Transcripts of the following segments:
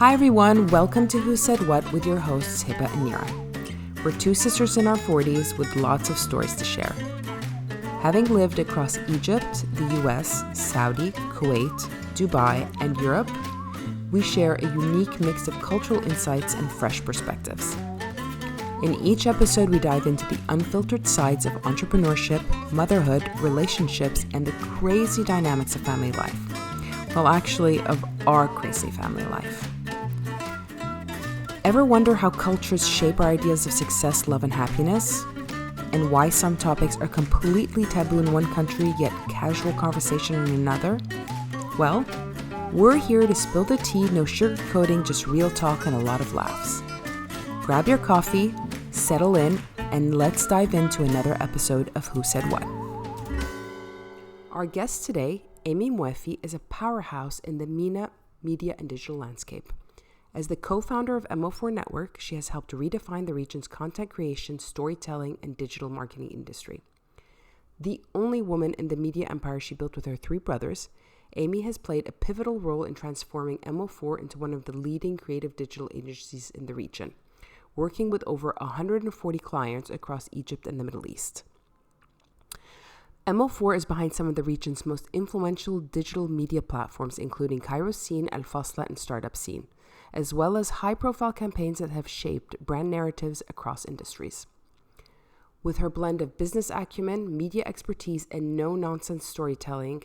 Hi everyone, welcome to Who Said What with your hosts Hiba and Nira. We're two sisters in our 40s with lots of stories to share. Having lived across Egypt, the US, Saudi, Kuwait, Dubai, and Europe, we share a unique mix of cultural insights and fresh perspectives. In each episode, we dive into the unfiltered sides of entrepreneurship, motherhood, relationships, and the crazy dynamics of family life. Well, actually, of our crazy family life. Ever wonder how cultures shape our ideas of success, love, and happiness? And why some topics are completely taboo in one country, yet casual conversation in another? Well, we're here to spill the tea, no sugarcoating, just real talk and a lot of laughs. Grab your coffee, settle in, and let's dive into another episode of Who Said What. Our guest today, Amy Mowafi, is a powerhouse in the MENA media and digital landscape. As the co-founder of MO4 Network, she has helped redefine the region's content creation, storytelling, and digital marketing industry. The only woman in the media empire she built with her three brothers, Amy has played a pivotal role in transforming MO4 into one of the leading creative digital agencies in the region, working with over 140 clients across Egypt and the Middle East. MO4 is behind some of the region's most influential digital media platforms, including Cairo Scene, Al Fasla, and Startup Scene, as well as high-profile campaigns that have shaped brand narratives across industries. With her blend of business acumen, media expertise, and no-nonsense storytelling,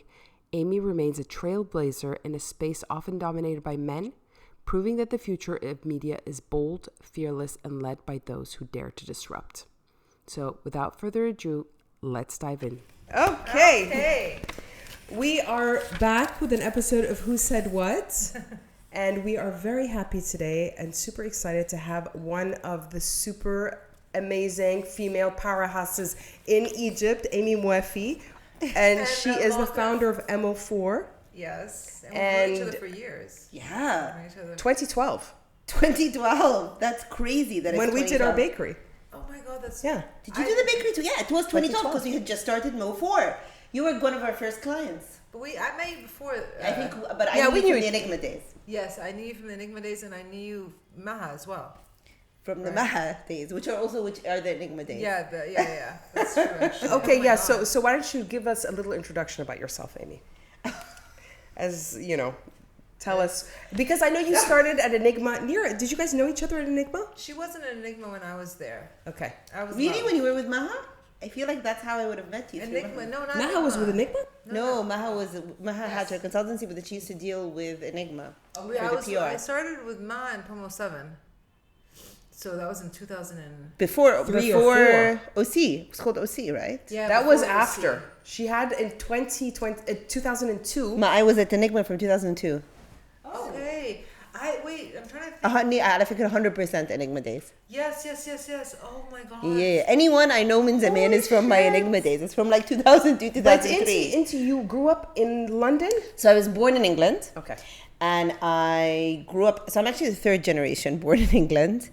Amy remains a trailblazer in a space often dominated by men, proving that the future of media is bold, fearless, and led by those who dare to disrupt. So, without further ado, let's dive in. Okay. We are back with an episode of Who Said What? And we are very happy today and super excited to have one of the super amazing female powerhouses in Egypt, Amy Mowafi. And she is the founder of MO4. Yes. And we've known each other for years. Yeah. 2012. 2012. That's crazy that it's when we did our bakery. Oh my God, that's... Yeah. Did you do the bakery too? Yeah, it was 2012 because we had just started MO4. You were one of our first clients. But I met you before... I think, but I knew you from the Enigma days. Yes, I knew you from the Enigma days and I knew you Maha as well. From the Maha days, which are the Enigma days. Yeah. That's true, actually. Okay, yeah, so why don't you give us a little introduction about yourself, Amy? As, you know, tell us, because I know you started at Enigma. Nira, did you guys know each other at Enigma? She wasn't an Enigma when I was there. Okay. I was really? not. When you were with Maha? I feel like that's how I would have met you. Enigma, no, not Maha Enigma. was with Enigma? No, Maha had her consultancy, but she used to deal with Enigma for the PR. I started with Maha in Promo 7. So that was in 2000 and... Before or OC. It was called OC, right? Yeah, that was OC. after. She had in 2002. I was at Enigma from 2002. Okay. I'm trying to think. I think 100% Enigma days. Yes. Oh my God. Yeah. Anyone I know means a man is from my Enigma days. It's from like 2002, 2003. But you grew up in London? So I was born in England. Okay. And I grew up, so I'm actually the third generation born in England.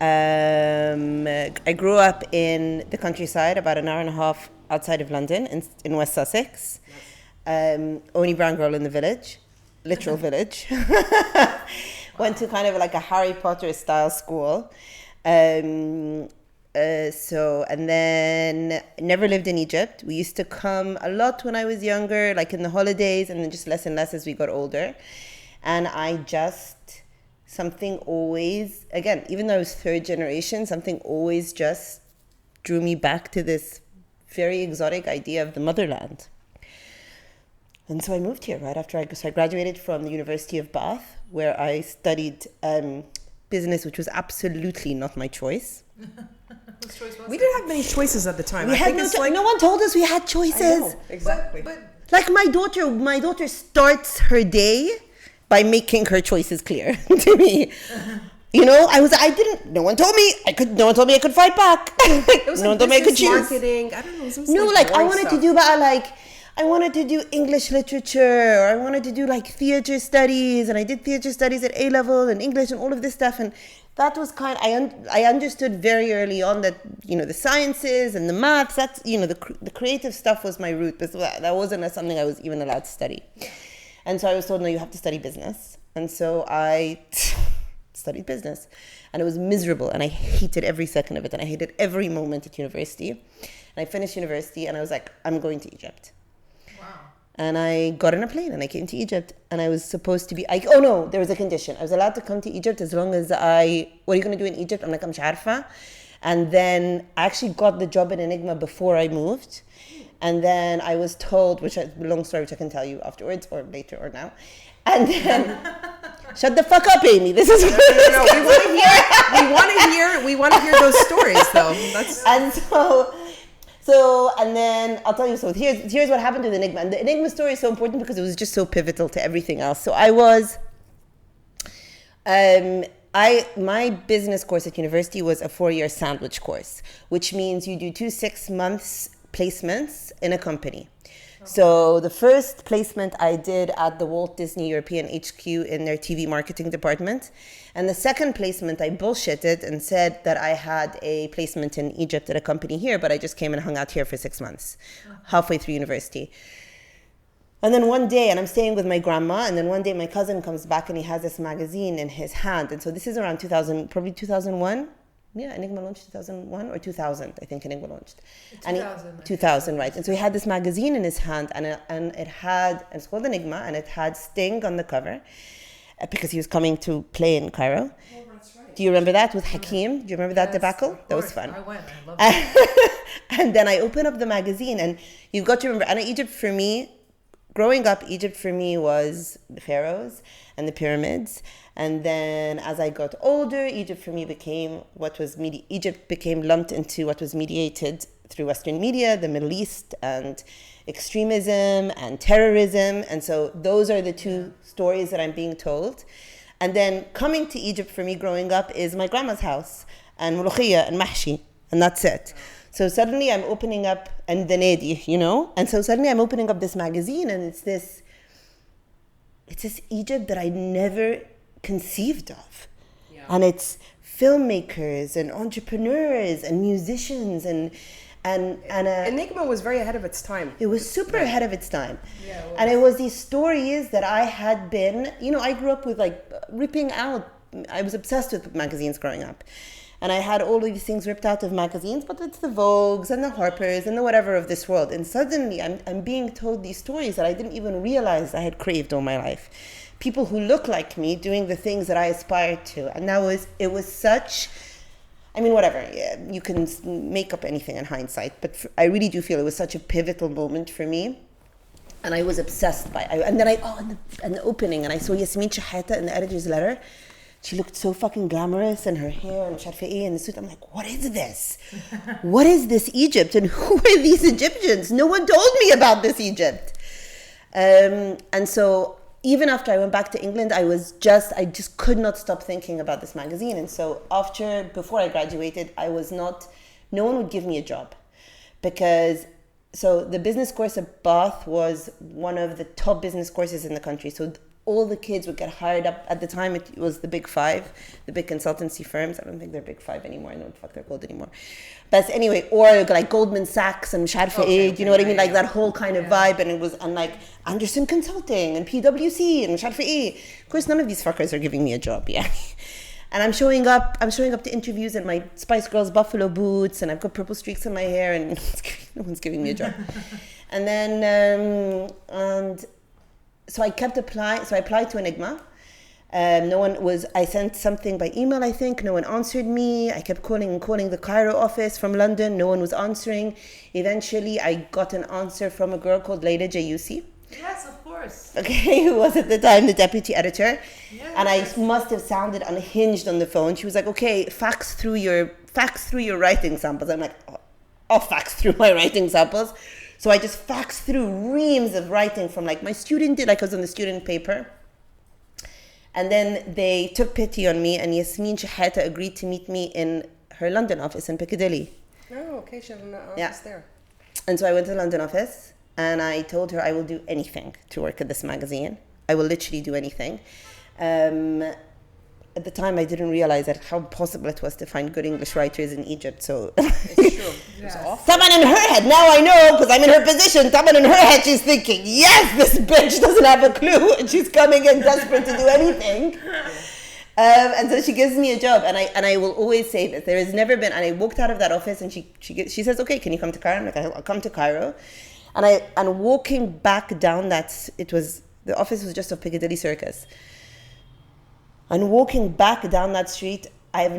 I grew up in the countryside, about an hour and a half outside of London, in West Sussex. Only brown girl in the village, literal village. Went to kind of like a Harry Potter style school. And then never lived in Egypt. We used to come a lot when I was younger, like in the holidays, and then just less and less as we got older. And something always, again, even though I was third generation, something always just drew me back to this very exotic idea of the motherland. And so I moved here right after I graduated from the University of Bath, where I studied business, which was absolutely not my choice. Whose choice was We it? didn't have many choices at the time. We had no one told us we had choices. I know, exactly. But Like my daughter starts her day by making her choices clear to me. You know, no one told me I could fight back. No one told me I could choose. Marketing. I don't know. I wanted to do English literature, or I wanted to do like theater studies, and I did theater studies at A level and English and all of this stuff. And that was I understood very early on that, you know, the sciences and the maths, that's, you know, the creative stuff was my route, but that wasn't something I was even allowed to study. And so I was told, no, you have to study business. And so I studied business. And it was miserable, and I hated every second of it, and I hated every moment at university. And I finished university, and I was like, I'm going to Egypt. And I got on a plane and I came to Egypt, and I was supposed to be, oh no, there was a condition. I was allowed to come to Egypt as long as what are you going to do in Egypt? I'm like, I'm sharfa. And then I actually got the job in Enigma before I moved. And then I was told, which is a long story, which I can tell you afterwards or later or now. And then, shut the fuck up, Amy. This is No, we want to hear those stories though. And and then I'll tell you, so here's what happened with Enigma. And the Enigma story is so important because it was just so pivotal to everything else. So I was, my business course at university was a 4-year sandwich course, which means you do 2 6-month placements in a company. So the first placement I did at the Walt Disney European HQ in their TV marketing department. And the second placement I bullshitted and said that I had a placement in Egypt at a company here, but I just came and hung out here for 6 months, halfway through university. And then one day, and I'm staying with my grandma, and then one day my cousin comes back and he has this magazine in his hand. And so this is around 2000, probably 2001. Yeah, Enigma launched 2001 or 2000, I think Enigma launched. 2000, right. And so he had this magazine in his hand, and it's called Enigma, and it had Sting on the cover because he was coming to play in Cairo. Oh, that's right. Do you remember that with Hakeem? Do you remember that debacle? That was fun. I went. I loved it. And then I open up the magazine, and you've got to remember, and Egypt for me, growing up, Egypt for me was the pharaohs and the pyramids. And then as I got older, Egypt for me became Egypt became lumped into what was mediated through Western media, the Middle East, and extremism and terrorism. And so those are the two stories that I'm being told. And then coming to Egypt for me growing up is my grandma's house and mulukhiyah and mahshi, and that's it. So suddenly I'm opening up, and the nadi, and so suddenly I'm opening up this magazine, and it's this Egypt that I never conceived of. And it's filmmakers and entrepreneurs and musicians and Enigma was very ahead of its time. It was super ahead of its time. And it was these stories that I had been, I grew up with ripping out. I was obsessed with magazines growing up. And I had all of these things ripped out of magazines, but it's the Vogues and the Harpers and the whatever of this world. And suddenly I'm being told these stories that I didn't even realize I had craved all my life. People who look like me doing the things that I aspired to. And it was such, whatever, you can make up anything in hindsight, but I really do feel it was such a pivotal moment for me. And I was obsessed by it. And then in the opening, and I saw Yasmin Shahata in the editor's letter. She looked so fucking glamorous, and her hair and sharfi'i and the suit. I'm like, what is this? What is this Egypt? And who are these Egyptians? No one told me about this Egypt. And so even after I went back to England, I just could not stop thinking about this magazine. And so before I graduated, no one would give me a job so the business course at Bath was one of the top business courses in the country. So all the kids would get hired up. At the time, it was the big 5, the big consultancy firms. I don't think they're big 5 anymore. I don't know what the fuck they're called anymore. But anyway, or like Goldman Sachs and Sharfa you know what I mean? Like that whole kind of vibe. And it was, and like Anderson Consulting and PwC and Sharfa. Of course, none of these fuckers are giving me a job, And I'm showing up to interviews in my Spice Girls Buffalo boots, and I've got purple streaks in my hair, and no one's giving me a job. And then, so I kept applying. So I applied to Enigma. I sent something by email, I think. No one answered me. I kept calling the Cairo office from London. No one was answering. Eventually, I got an answer from a girl called Leila Jayusi. Yes, of course. Okay, who was at the time the deputy editor. Yes. And I must have sounded unhinged on the phone. She was like, okay, fax through your writing samples. I'm like, I'll fax through my writing samples. So I just faxed through reams of writing from my student did, I was on the student paper. And then they took pity on me, and Yasmin Shahata agreed to meet me in her London office in Piccadilly. Oh, okay, she had an office there. And so I went to the London office, and I told her I will do anything to work at this magazine. I will literally do anything. At the time, I didn't realize how possible it was to find good English writers in Egypt. So it's true. It's awful. Someone in her head, now I know because I'm in her position. Someone in her head, she's thinking, yes, this bitch doesn't have a clue, and she's coming in desperate to do anything. And so she gives me a job, and I will always say this. There has never been, and I walked out of that office, and she says, okay, can you come to Cairo? I'm like, I'll come to Cairo. And walking back down the office was just off Piccadilly Circus. And walking back down that street, I have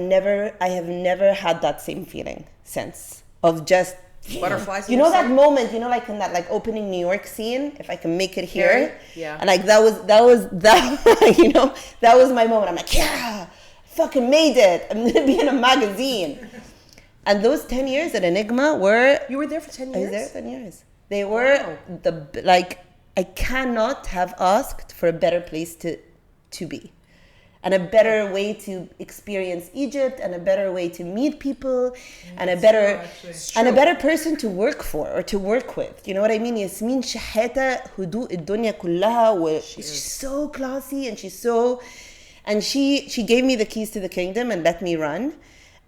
never had that same feeling since, of just butterflies. You know that moment, like in that like opening New York scene, if I can make it here. Yeah. And like that was that was my moment. I'm like, yeah, I fucking made it. I'm gonna be in a magazine. And those 10 years at Enigma were... You were there for 10 years? I was there for 10 years. They were I cannot have asked for a better place to be. And a better way to experience Egypt, and a better way to meet people, and a better person to work for or to work with. You know what I mean? Yasmin شحاتة هدوء الدنيا كلها. She's so classy, and she gave me the keys to the kingdom and let me run.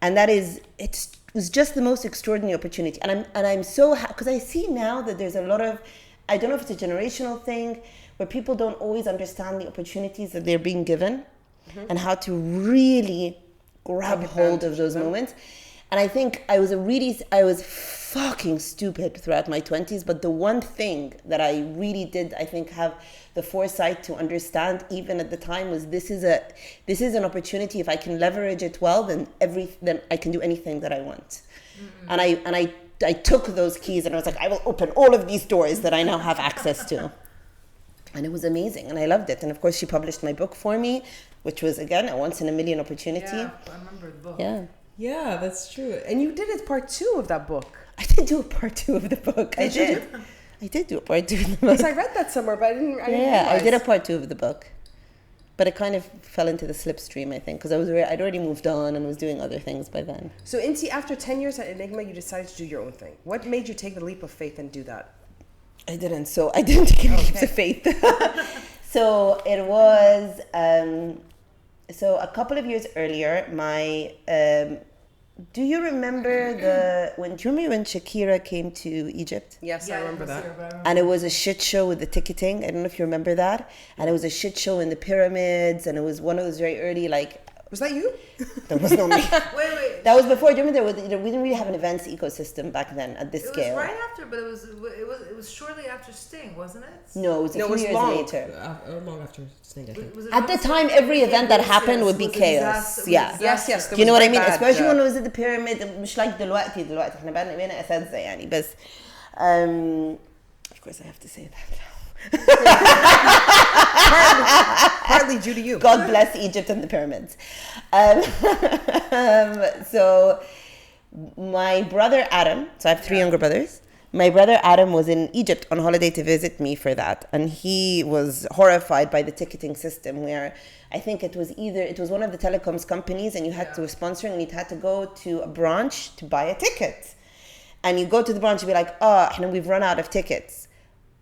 And it was just the most extraordinary opportunity. And I'm so happy, because I see now that there's a lot of, I don't know if it's a generational thing, where people don't always understand the opportunities that they're being given. And how to really grab hold of those moments. And I think I was fucking stupid throughout my 20s, but the one thing that I really did, I think, have the foresight to understand even at the time was this is an opportunity. If I can leverage it well, then I can do anything that I want. Mm-hmm. And I took those keys, and I was like, I will open all of these doors that I now have access to. And it was amazing, and I loved it. And of course, she published my book for me, which was, again, a once-in-a-million opportunity. Yeah, I remember the book. Yeah, that's true. And you did it part 2 of that book. I did do a part 2 of the book. I did do a part 2 of the book. Because I read that somewhere, but I didn't realize. I did a part 2 of the book. But it kind of fell into the slipstream, I think, because I'd already moved on and was doing other things by then. So, Inti, after 10 years at Enigma, you decided to do your own thing. What made you take the leap of faith and do that? I didn't take a leap of faith. So it was... So a couple of years earlier, do you remember when Shakira came to Egypt? Yes, I remember that. And it was a shit show with the ticketing. I don't know if you remember that. And it was a shit show in the pyramids, and it was one of those very early Was that you? That was not me. Wait. That was before. Do you remember we didn't really have an events ecosystem back then at this scale. It was right after, but it was shortly after Sting, wasn't it? No, it was a few years later. Long after Sting, I think. At the time, every event that happened would be chaos. Yeah. Yes. You know what I mean? Especially when it was at the pyramid. مش like دلوقتي احنا بقينا أساتذة يعني بس. Of course, I have to say that now. Partly due to you. God bless Egypt and the pyramids. So my brother Adam, so I have 3 younger brothers. My brother Adam was in Egypt on holiday to visit me for that. And he was horrified by the ticketing system, where I think it was one of the telecoms companies, and you had to sponsor, and you had to go to a branch to buy a ticket. And you go to the branch and be like, we've run out of tickets.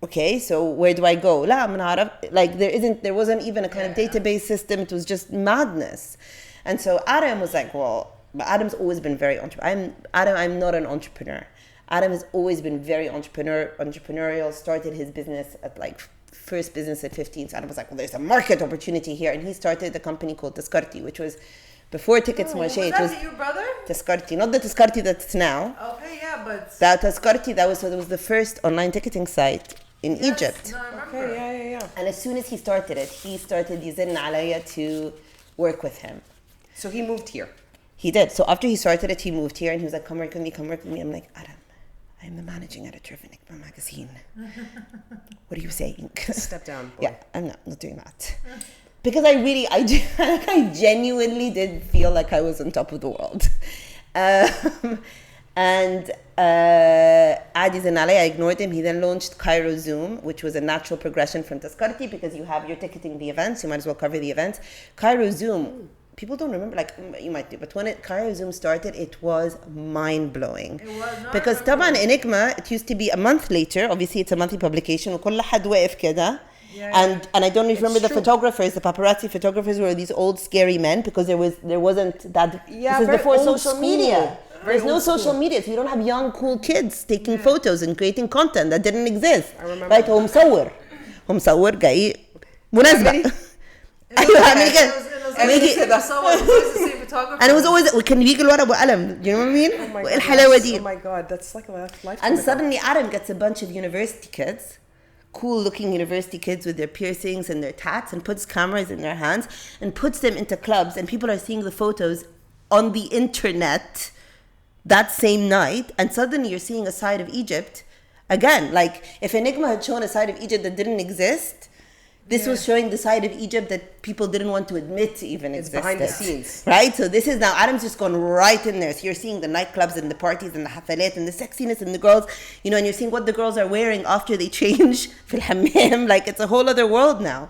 Okay, so where do I go? There wasn't even a kind of database system. It was just madness. And so Adam was like, well, but Adam's always been very I'm not an entrepreneur. Adam has always been very entrepreneurial, started his business at first business at 15. So Adam was like, well, there's a market opportunity here. And he started a company called Taskarti, which was before Tickets Marché. Was that your brother? Taskarti, not the Taskarti that's now. Okay, yeah, but... That Taskarti, that was the first online ticketing site in Egypt. No, I remember. Okay, yeah. And as soon as he started يزن عليا to work with him. So he moved here. He did. So after he started it, he moved here, and he was like, come work with me. I'm like, Adam, I'm the managing editor of Enigma Magazine. What are you saying? Step down, boy. Yeah, I'm not doing that. Because I genuinely did feel like I was on top of the world. And Adi Zenale, I ignored him. He then launched Cairo Zoom, which was a natural progression from Taskarti, because you're ticketing the events, you might as well cover the events. Cairo Zoom, people don't remember, you might do, but when Cairo Zoom started, it was mind-blowing. Because Taban Enigma, it used to be a month later. Obviously, it's a monthly publication. وكل حد واقف كده. And I don't even remember the photographers, the paparazzi photographers were these old scary men, because there wasn't that. This is before social media. There's no social media, so you don't have young, cool kids taking photos and creating content that didn't exist. I remember. Right? هو مصور جاي مناسبة. أيوة Every single someone was always the same photographer. and it was always وكان بيجي الورق بقلم. Do you know what I mean? Oh my وإيه God, الحلاوة yes. دي. Oh my God, that's like a lifetime And ago. suddenly Adam gets a bunch of university kids, cool looking university kids with their piercings and their tats, and puts cameras in their hands and puts them into clubs, and people are seeing the photos on the internet that same night, and suddenly you're seeing a side of Egypt. Again, like if Enigma had shown a side of Egypt that didn't exist, this was showing the side of Egypt that people didn't want to admit even It's existed. behind the scenes. Right? So this is now, Adam's just gone right in there. So you're seeing the nightclubs and the parties and the hafalet and the sexiness and the girls, you know, and you're seeing what the girls are wearing after they change fil hammam. Like it's a whole other world now.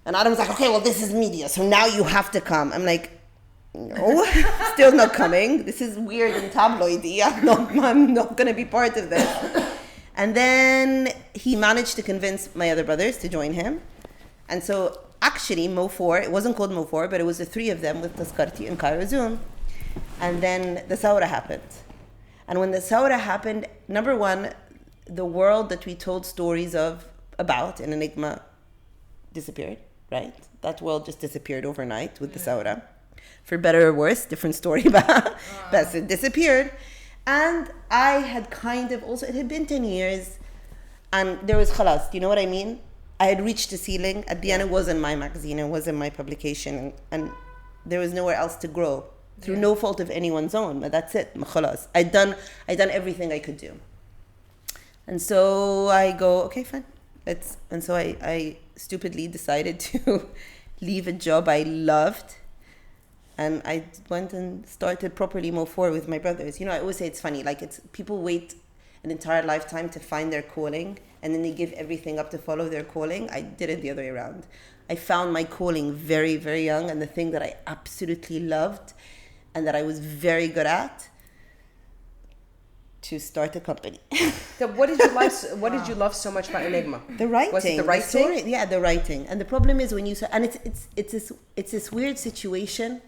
And Adam's like, okay, well, this is media, so now you have to come. I'm like, no, still not coming. This is weird and tabloidy. I'm not going to be part of this. And then he managed to convince my other brothers to join him. And so actually MO4, it wasn't called MO4, but it was the three of them with Tazkarti and Cairo Zoom. And then the Thawra happened. And when the Thawra happened, number one, the world that we told stories about in Enigma disappeared, right? That world just disappeared overnight with the Thawra. For better or worse, different story, but it disappeared. And I had kind of also, it had been 10 years and there was khalas, do you know what I mean? I had reached the ceiling. At the end, it wasn't my magazine, it wasn't my publication, and there was nowhere else to grow through no fault of anyone's own, but that's it, khalas. I'd done everything I could do. And so I go, okay, fine. And so I stupidly decided to leave a job I loved. And I went and started properly MO4 with my brothers. You know, I always say it's funny, like people wait an entire lifetime to find their calling and then they give everything up to follow their calling. I did it the other way around. I found my calling very, very young, and the thing that I absolutely loved and that I was very good at, to start a company. So what did you like? What did you love so much about Enigma? The writing. Was it the writing? story, yeah, the writing. And the problem is when you say, and it's this weird situation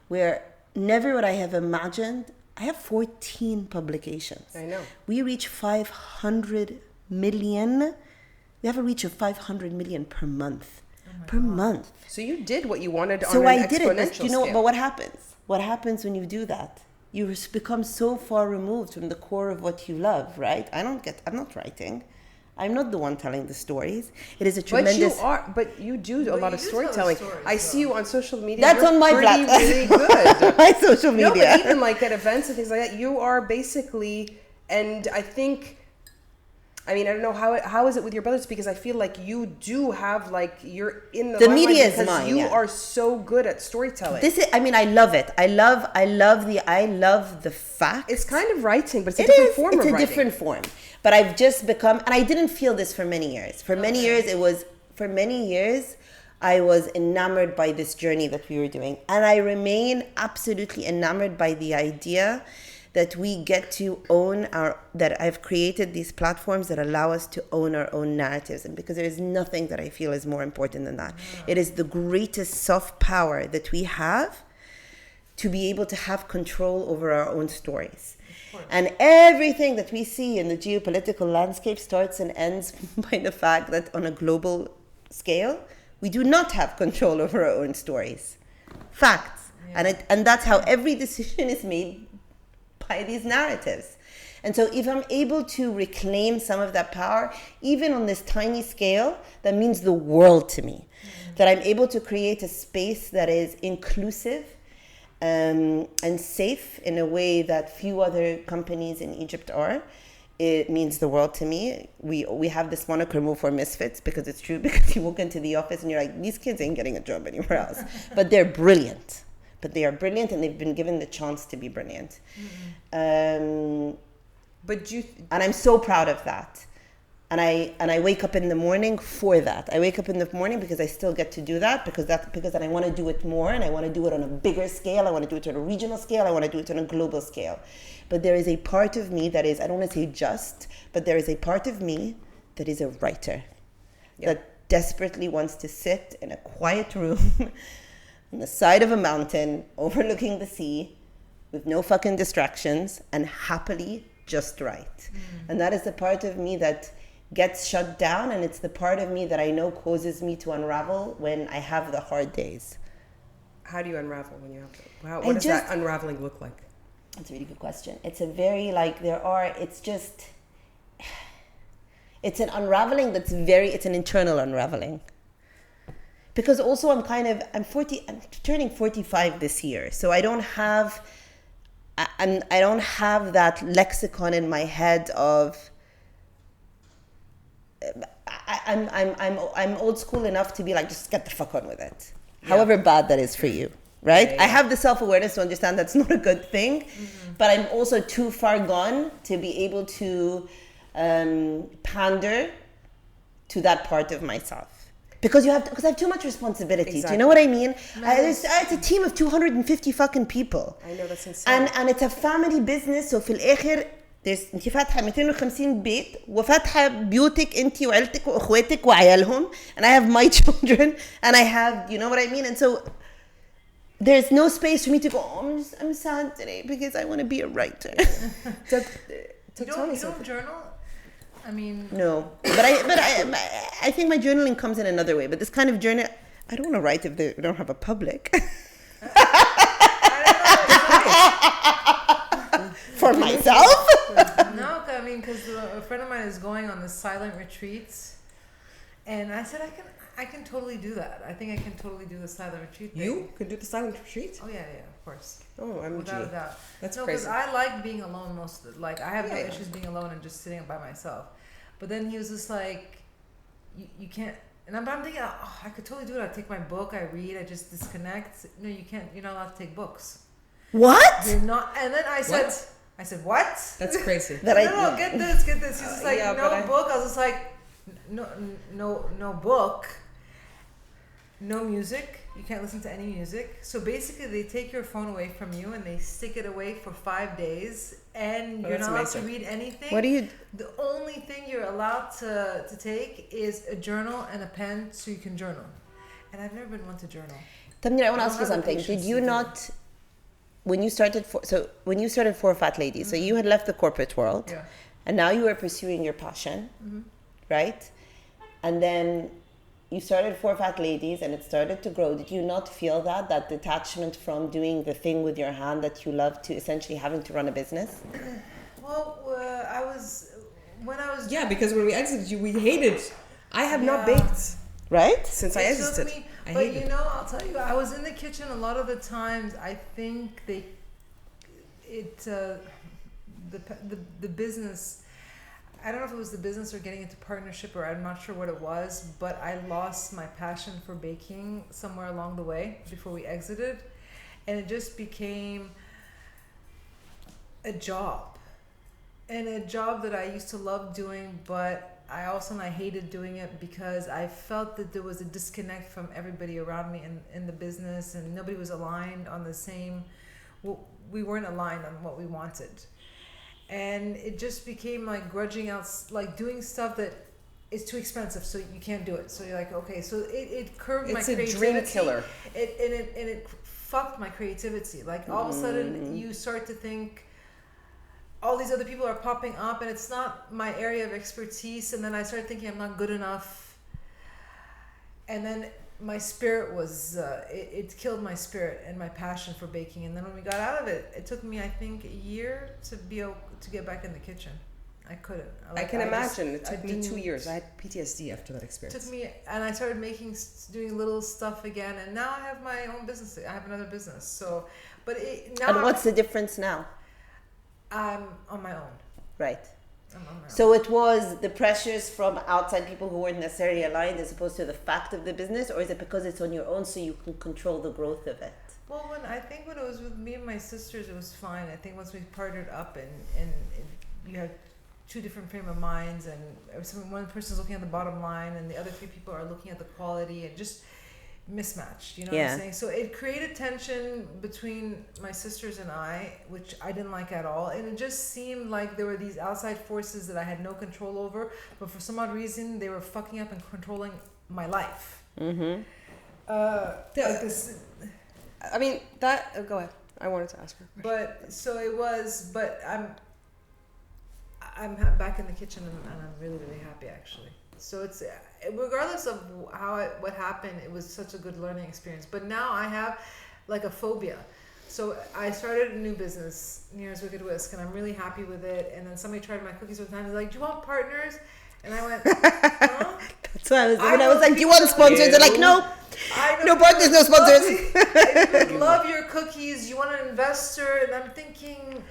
where never would I have imagined. I have 14 publications. I know. We reach 500 million. We have a reach of 500 million per month. Month. So you did what you wanted on So an I did exponential it. You know, scale. but what happens? What happens when you do that? You become so far removed from the core of what you love, right? I'm not writing. I'm not the one telling the stories. It is a tremendous. But you do a lot of you do tell storytelling. stories, I though. see you on social media. That's You're on my pretty, platform. really good. My social media. No, but even like at events and things like that, you are basically, and I think, I mean, I don't know how is it with your brothers, because I feel like you do have like, you're in the limelight media is because mine, you yeah. are so good at storytelling. This is. I mean, I love it. I love the fact. It's kind of writing, but it's a It different is. form It's of a writing. different form. But I've just become, and I didn't feel this for many years. For many years, I was enamored by this journey that we were doing. And I remain absolutely enamored by the idea that we get to own that I've created these platforms that allow us to own our own narratives. And because there is nothing that I feel is more important than that. It is the greatest soft power that we have to be able to have control over our own stories. And everything that we see in the geopolitical landscape starts and ends by the fact that on a global scale, we do not have control over our own stories. Facts. Yeah. And that's how every decision is made by these narratives. And so if I'm able to reclaim some of that power, even on this tiny scale, that means the world to me. That I'm able to create a space that is inclusive, and safe in a way that few other companies in Egypt are. It means the world to me. We have this moniker MO4 Misfits, because it's true, because you walk into the office and you're like, these kids ain't getting a job anywhere else. But they're brilliant. They are brilliant, and they've been given the chance to be brilliant. Mm-hmm. And I'm so proud of that. And I wake up in the morning for that. I wake up in the morning because I still get to do that, because then I want to do it more, and I want to do it on a bigger scale. I want to do it on a regional scale. I want to do it on a global scale. But there is a part of me that is, I don't want to say just, but there is a part of me that is a writer. That desperately wants to sit in a quiet room on the side of a mountain overlooking the sea with no fucking distractions and happily just write. And that is the part of me that gets shut down, and it's the part of me that I know causes me to unravel when I have the hard days. How do you unravel when you have to? What does just- that unraveling look like? That's a really good question. It's a very it's an unraveling it's an internal unraveling. Because also I'm turning 45 this year. So I don't have that lexicon in my head of, I'm old school enough to be like, just get the fuck on with it. Yeah. However bad that is for you, right? Yeah. I have the self-awareness to understand that's not a good thing, but I'm also too far gone to be able to pander to that part of myself. Because I have too much responsibility. Exactly. Do you know what I mean? It's a team of 250 fucking people. I know, that's insane. And it's a family business. So في الآخر انت فاتحة 250 بيت وفاتحة بيوتك انت وعيلتك واخواتك وعيالهم, and I have my children and I have, you know what I mean? And so there's no space for me to go, I'm sad today because I want to be a writer. You don't journal? I mean, no, but I think my journaling comes in another way. But this kind of journal, I don't want to write if they don't have a public. For myself. No, I mean, because a friend of mine is going on the silent retreats, and I said I can totally do that. I think I can totally do the silent retreat thing. You could do the silent retreat? Oh yeah, of course. Oh, I'm without a doubt. That's crazy. Because I like being alone most of the, like I have no issues being alone and just sitting by myself. But then he was just like, you can't. And I'm thinking, I could totally do it. I take my book, I read, I just disconnect. No, you can't. You're not allowed to take books. What? You're not. And then I said, what? That's crazy. No, get this. He's just like, no book. I was just like, no book. No music. You can't listen to any music. So basically, they take your phone away from you and they stick it away for 5 days, and you're not allowed to read anything. What do you? The only thing you're allowed to take is a journal and a pen, so you can journal. And I've never been one to journal. Tamir, I want to ask you something. Did you not? When you started Four Fat Ladies, so you had left the corporate world, and now you were pursuing your passion, right? And then you started Four Fat Ladies, and it started to grow. Did you not feel that detachment from doing the thing with your hand that you love to essentially having to run a business? Well, when I was because when we exited you, we hated. I have not baked right since I exited. But you know, I'll tell you, I was in the kitchen a lot of the times. I think the business, I don't know if it was the business or getting into partnership, or I'm not sure what it was, but I lost my passion for baking somewhere along the way before we exited, and it just became a job, and a job that I used to love doing, but I hated doing it because I felt that there was a disconnect from everybody around me in the business, and nobody was aligned on the same. Well, we weren't aligned on what we wanted, and it just became like grudging out, like doing stuff that is too expensive, so you can't do it. So you're like, okay, so it curbed my creativity. It's a dream killer. It fucked my creativity. Like all of a sudden, you start to think, all these other people are popping up and it's not my area of expertise, and then I started thinking I'm not good enough, and then my spirit was it killed my spirit and my passion for baking. And then when we got out of it, it took me, I think, a year to get back in the kitchen. I couldn't. I can imagine. It took me 2 years. I had PTSD after that experience. Took me, and I started doing little stuff again, and now I have my own business. I have another business. So, but now. And what's the difference now? I'm on my own. Right. I'm on my own. So it was the pressures from outside people who weren't necessarily aligned as opposed to the fact of the business, or is it because it's on your own so you can control the growth of it? Well, when it was with me and my sisters, it was fine. I think once we partnered up and you had two different frame of minds, and one person's looking at the bottom line and the other three people are looking at the quality, and just mismatched, you know what I'm saying? So it created tension between my sisters and I, which I didn't like at all, and it just seemed like there were these outside forces that I had no control over, but for some odd reason they were fucking up and controlling my life. Mm-hmm. Go ahead. I wanted to ask her. But so it was, but I'm back in the kitchen and I'm really, really happy actually. So it's regardless of what happened, it was such a good learning experience. But now I have like a phobia. So I started a new business, New Year's Wicked Whisk, and I'm really happy with it. And then somebody tried my cookies one time. They're like, "Do you want partners?" And I went, "Huh?" That's why I was like, "Do you want sponsors?" They're like, "No, no partners, no sponsors." I would love your cookies. You want an investor? And I'm thinking,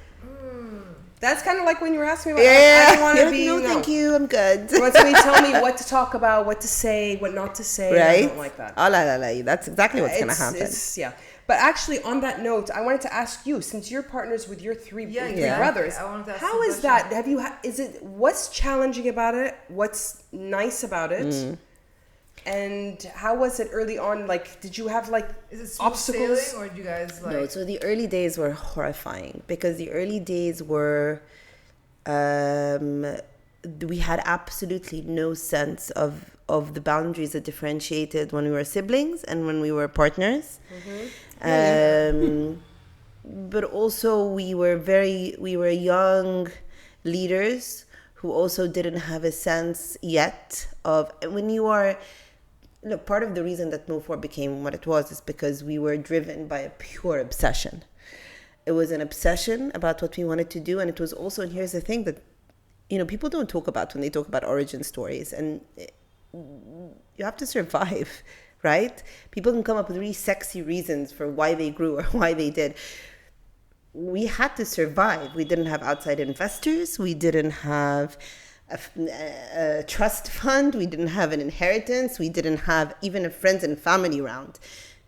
That's kind of like when you were asking me about, Yeah. I don't want to Yeah, be, no, thank you, I'm good. When somebody tell me what to talk about, what to say, what not to say, Right? I don't like that. Oh, that's exactly what's going to happen. Yeah. But actually, on that note, I wanted to ask you, since you're partners with your three brothers, I wanted to ask how the is that? What's challenging about it? What's nice about it? And how was it early on? Like, did you have like is it smooth obstacles? sailing, or did you guys like? No, so the early days were horrifying because the early days were, we had absolutely no sense of the boundaries that differentiated when we were siblings and when we were partners. But also we were young leaders who also didn't have a sense yet of, when you are, look, part of the reason that MO4 became what it was is because we were driven by a pure obsession. It was an obsession about what we wanted to do. And it was also, and here's the thing that, people don't talk about when they talk about origin stories. And you have to survive, right? People can come up with really sexy reasons for why they grew or why they did. We had to survive. We didn't have outside investors. We didn't have a trust fund. We didn't have an inheritance. We didn't have even a friends and family round.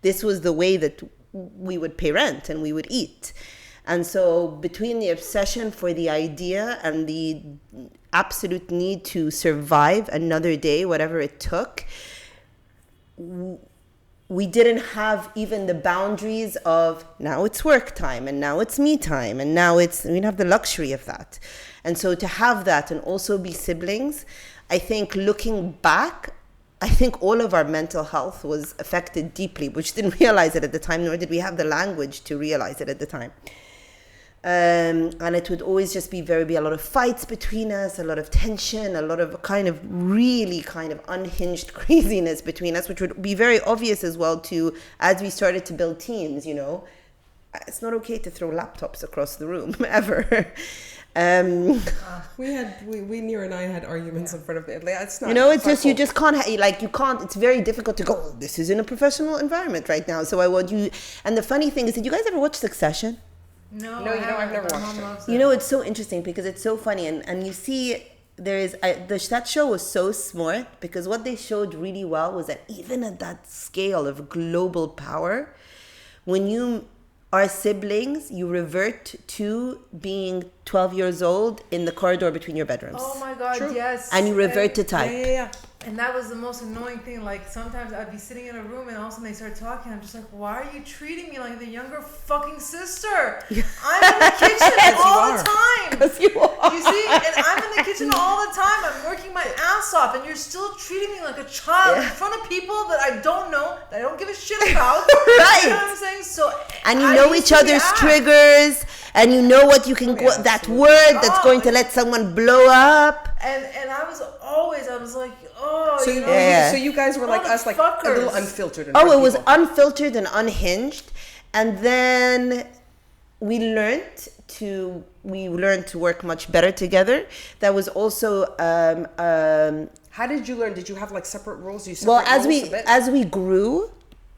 This was the way that we would pay rent and we would eat. And so between the obsession for the idea and the absolute need to survive another day, whatever it took, we didn't have even the boundaries of now it's work time and now it's me time and now we didn't have the luxury of that. And so to have that and also be siblings, I think looking back, I think all of our mental health was affected deeply, which didn't realize it at the time, nor did we have the language to realize it at the time. And it would always just be a lot of fights between us, a lot of tension, a lot of really unhinged craziness between us, which would be very obvious as well too, as we started to build teams, It's not okay to throw laptops across the room, ever. We Nir and I had arguments in front of it. It's not. It's just, you just can't, you can't, it's very difficult to go, oh, this is in a professional environment right now. So and the funny thing is, did you guys ever watch Succession? No, I've never watched it. It's so interesting because it's so funny, and you see that show was so smart because what they showed really well was that even at that scale of global power, when you are siblings, you revert to being 12 years old in the corridor between your bedrooms. Oh my God, True. yes. And you revert to type. Yeah. And that was the most annoying thing. Like, sometimes I'd be sitting in a room and all of a sudden they start talking. I'm just like, why are you treating me like the younger fucking sister? I'm in the kitchen all the time. Because you are. You see? And I'm in the kitchen all the time. I'm working my ass off. And you're still treating me like a child in front of people that I don't know, that I don't give a shit about. Right. You know what I'm saying? So, and you know each other's triggers, and you know what you can, that word that's going to let someone blow up. And I was like, oh, so you guys were like us, like a little unfiltered. Oh, it was unfiltered and unhinged. And then we learned to work much better together. That was also how did you learn? Did you have like separate roles? As we grew.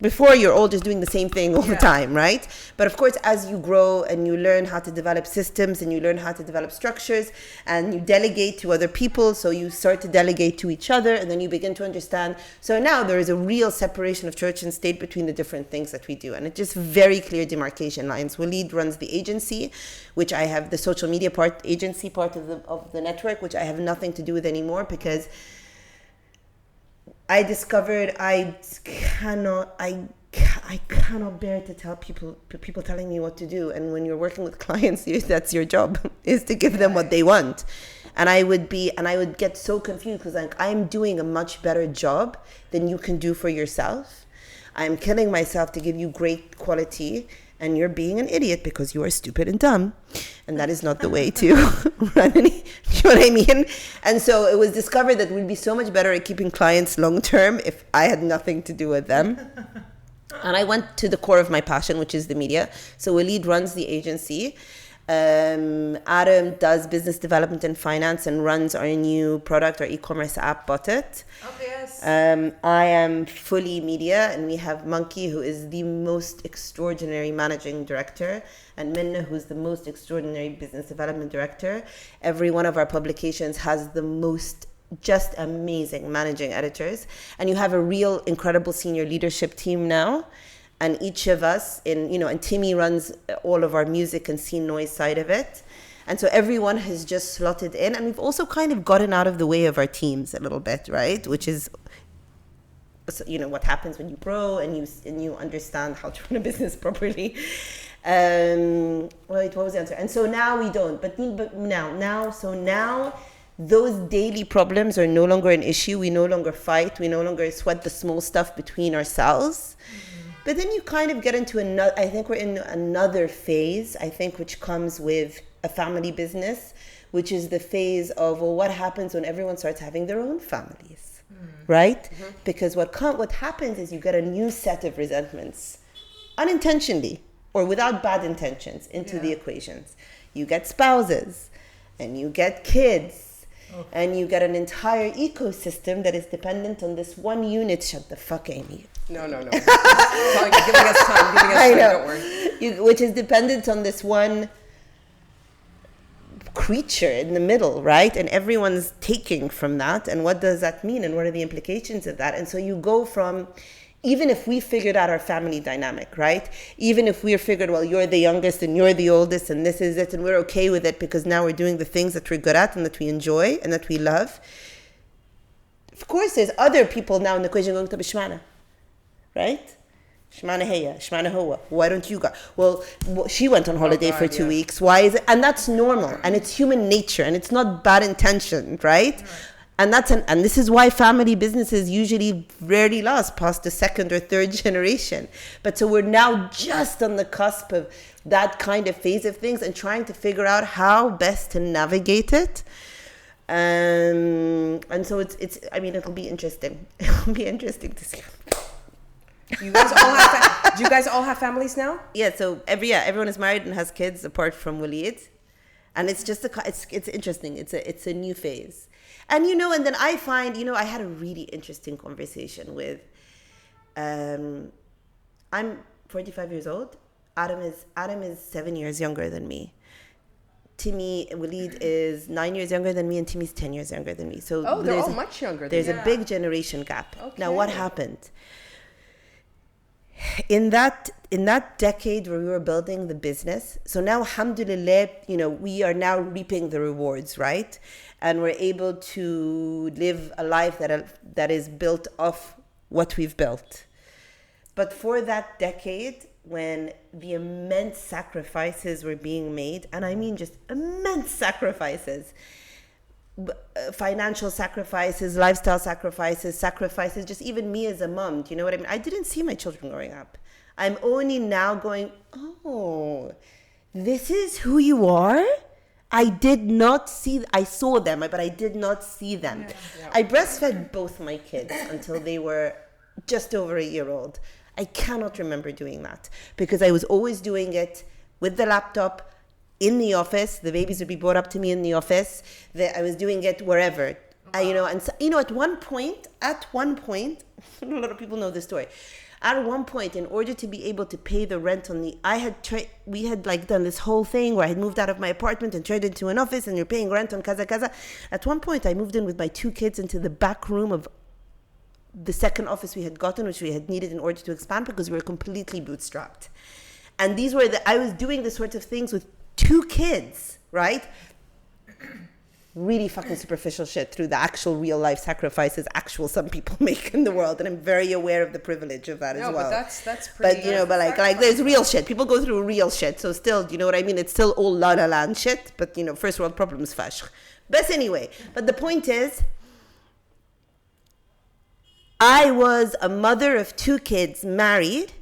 Before, you're all just doing the same thing all the time, right? But of course, as you grow and you learn how to develop systems and you learn how to develop structures and you delegate to other people, so you start to delegate to each other and then you begin to understand. So now there is a real separation of church and state between the different things that we do. And it's just very clear demarcation lines. Walid runs the agency, which I have the social media agency part of the network, which I have nothing to do with anymore because I discovered I cannot bear to tell people telling me what to do. And when you're working with clients, that's your job, is to give them what they want. And I would get so confused because I'm doing a much better job than you can do for yourself. I'm killing myself to give you great quality, and you're being an idiot because you are stupid and dumb. And that is not the way to run any, you know what I mean? And so it was discovered that we'd be so much better at keeping clients long-term if I had nothing to do with them. And I went to the core of my passion, which is the media. So Waleed runs the agency. Adam does business development and finance and runs our new product, our e-commerce app, Bought It. Okay, yes. I am fully media, and we have Monkey, who is the most extraordinary managing director, and Minna, who's the most extraordinary business development director. Every one of our publications has the most just amazing managing editors, and you have a real incredible senior leadership team now. And each of us and Timmy runs all of our music and scene noise side of it. And so everyone has just slotted in, and we've also kind of gotten out of the way of our teams a little bit, right? Which is, what happens when you grow and you understand how to run a business properly. Wait, what was the answer? And so now we don't, but now those daily problems are no longer an issue. We no longer fight. We no longer sweat the small stuff between ourselves. But then you kind of get into another, I think we're in another phase, which comes with a family business, which is the phase of, well, what happens when everyone starts having their own families, right? Mm-hmm. Because what happens is you get a new set of resentments, unintentionally or without bad intentions, into the equations. You get spouses, and you get kids, and you get an entire ecosystem that is dependent on this one unit. Shut the fuck, Amy. No. Giving us time, don't worry. Which is dependent on this one creature in the middle, right? And everyone's taking from that. And what does that mean? And what are the implications of that? And so you go from, even if we figured out our family dynamic, right? Even if we're figured, well, you're the youngest and you're the oldest and this is it, and we're okay with it because now we're doing the things that we're good at and that we enjoy and that we love. Of course, there's other people now in the equation going to Bishmana. Right? Shmana heya, shmana hoa. Why don't you go? Well, she went on holiday for 2 weeks. Why is it? And that's normal. And it's human nature. And it's not bad intention, right? And and this is why family businesses usually rarely last past the second or third generation. But so we're now just on the cusp of that kind of phase of things and trying to figure out how best to navigate it. And so it'll be interesting. It'll be interesting to see. Do you guys all have families now? Yeah, so everyone is married and has kids apart from Waleed. And it's just it's interesting. It's a new phase. And and then I find, I had a really interesting conversation with I'm 45 years old. Adam is 7 years younger than me. Waleed is 9 years younger than me, and Timmy's 10 years younger than me. So they're all much younger than There's a big generation gap. Okay. Now what happened? In that decade where we were building the business, so now alhamdulillah, we are now reaping the rewards, right? And we're able to live a life that is built off what we've built. But for that decade, when the immense sacrifices were being made, and I mean just immense sacrifices, financial sacrifices, lifestyle sacrifices, just even me as a mom, do you know what I mean? I didn't see my children growing up. I'm only now going, oh, this is who you are? I saw them, but I did not see them. Yeah. I breastfed both my kids until they were just over a year old. I cannot remember doing that because I was always doing it with the laptop, in the office. The babies would be brought up to me in the office. I was doing it wherever. At one point, a lot of people know this story. At one point, in order to be able to pay the rent we had done this whole thing where I had moved out of my apartment and turned into an office, and you're paying rent on kaza. At one point, I moved in with my 2 kids into the back room of the second office we had gotten, which we had needed in order to expand because we were completely bootstrapped. And I was doing this sort of things with 2 kids, right? Really fucking superficial shit through the actual real life sacrifices some people make in the world, and I'm very aware of the privilege of that as well. No, but that's pretty. But there's real shit. People go through real shit, so still, you know what I mean? It's still all la la land shit, but first world problems fash. But anyway, but the point is, I was a mother of 2 kids, married,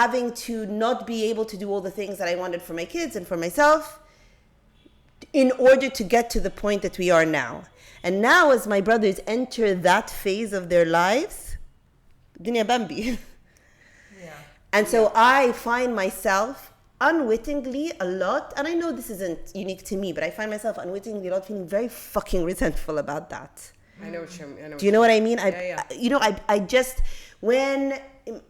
having to not be able to do all the things that I wanted for my kids and for myself in order to get to the point that we are now. And now as my brothers enter that phase of their lives, dunya bambi. And so I find myself unwittingly a lot, and I know this isn't unique to me, but I find myself unwittingly a lot feeling very fucking resentful about that. I know what you mean. Do you know what I mean? Yeah. I just, when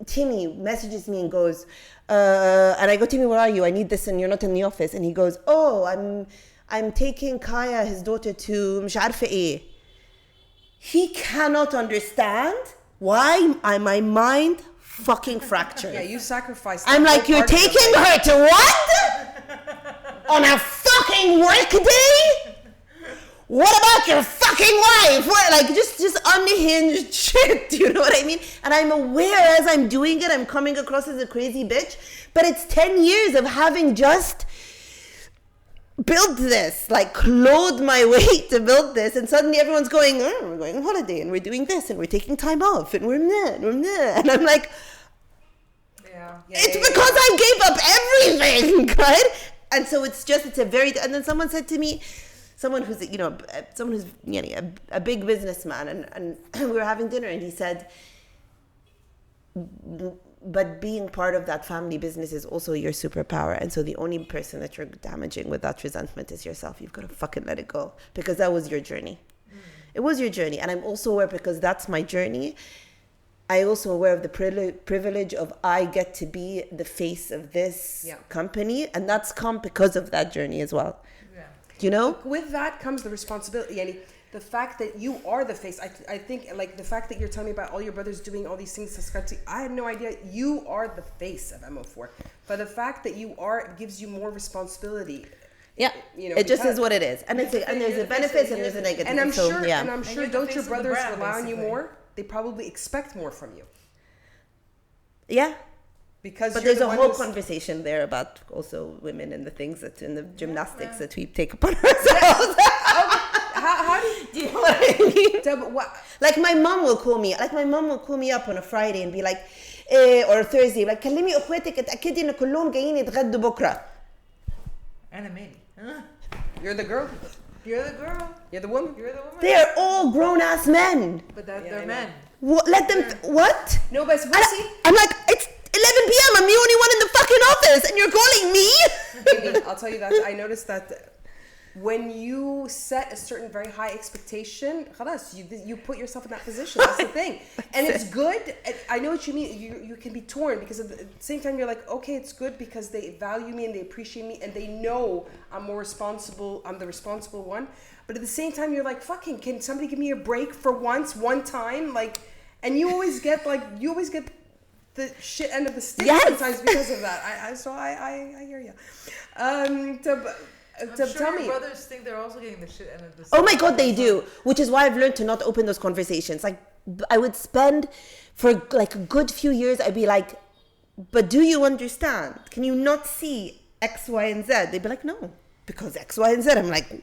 Timmy messages me and goes, and I go, Timmy, where are you? I need this and you're not in the office. And he goes, oh, I'm taking Kaya, his daughter, to مش عارفة ايه. He cannot understand why my mind fucking fractured. Yeah, you sacrificed. I'm like, you're taking her to what? On a fucking work day? What about your fucking wife? What, like just unhinged shit, you know what I mean? And I'm aware as I'm doing it, I'm coming across as a crazy bitch, but it's 10 years of having just built this, like clothed my way to build this, and suddenly everyone's going, oh, we're going on holiday and we're doing this and we're taking time off and we're nah. And I'm like, it's because I gave up everything, right? And so it's a very, and then someone said to me, someone who's a big businessman, and we were having dinner, and he said, but being part of that family business is also your superpower, and so the only person that you're damaging with that resentment is yourself. You've got to fucking let it go, because that was your journey. It was your journey, and I'm also aware, because that's my journey, I'm also aware of the privilege of I get to be the face of this company, and that's come because of that journey as well. You know, with that comes the responsibility, and the fact that you are the face. I think, like, the fact that you're telling me about all your brothers doing all these things, I had no idea. You are the face of MO4, but the fact that you are gives you more responsibility. Yeah, you know, it just is what it is, and there's a benefit and there's a negative. And I'm sure, don't your brothers rely on you more? They probably expect more from you. Yeah. But there's a whole conversation there about also women and the things that in the gymnastics that we take upon ourselves. How do you know what I mean? Like my mom will call me up on a Friday and be like, or a Thursday, like كلمي اخواتك اتاكدي ان كلهم جايين يتغدوا بكره. أنا مالي. You're the girl. You're the girl. You're the woman. You're the woman. They're all grown ass men. But they're men. Let them. What? No, but see. I'm like, it's 11 p.m. I'm the only one in the fucking office, and you're calling me. Amy, I'll tell you that I noticed that when you set a certain very high expectation, khalas, you put yourself in that position. That's the thing, and it's good. I know what you mean. You can be torn because at the same time you're like, okay, it's good because they value me and they appreciate me and they know I'm more responsible. I'm the responsible one. But at the same time, you're like, fucking, can somebody give me a break for one time? Like, and you always get the shit end of the stick sometimes because of that. I hear you. I'm sure tell me, your brothers think they're also getting the shit end of the stick. Oh my God, they do. Which is why I've learned to not open those conversations. Like, I would spend for like a good few years, I'd be like, but do you understand? Can you not see X, Y, and Z? They'd be like, no, because X, Y, and Z. I'm like,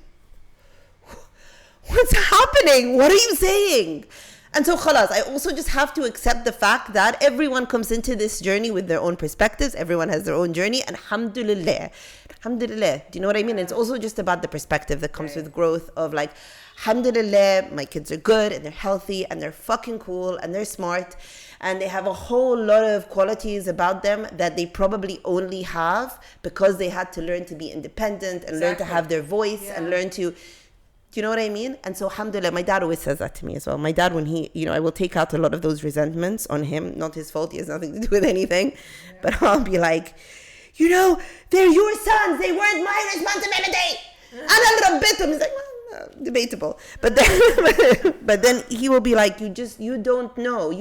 what's happening? What are you saying? And so khalas, I also just have to accept the fact that everyone comes into this journey with their own perspectives. Everyone has their own journey. And alhamdulillah. Do you know what I mean? It's also just about the perspective that comes with growth of like, alhamdulillah, my kids are good and they're healthy and they're fucking cool and they're smart. And they have a whole lot of qualities about them that they probably only have because they had to learn to be independent and learn to have their voice and learn to... Do you know what I mean? And so, alhamdulillah, my dad always says that to me as well. My dad, when he, I will take out a lot of those resentments on him. Not his fault. He has nothing to do with anything. Yeah. But I'll be like, they're your sons. They weren't my responsibility. And a little bit. And he's like, well, debatable. But then he will be like, you don't know.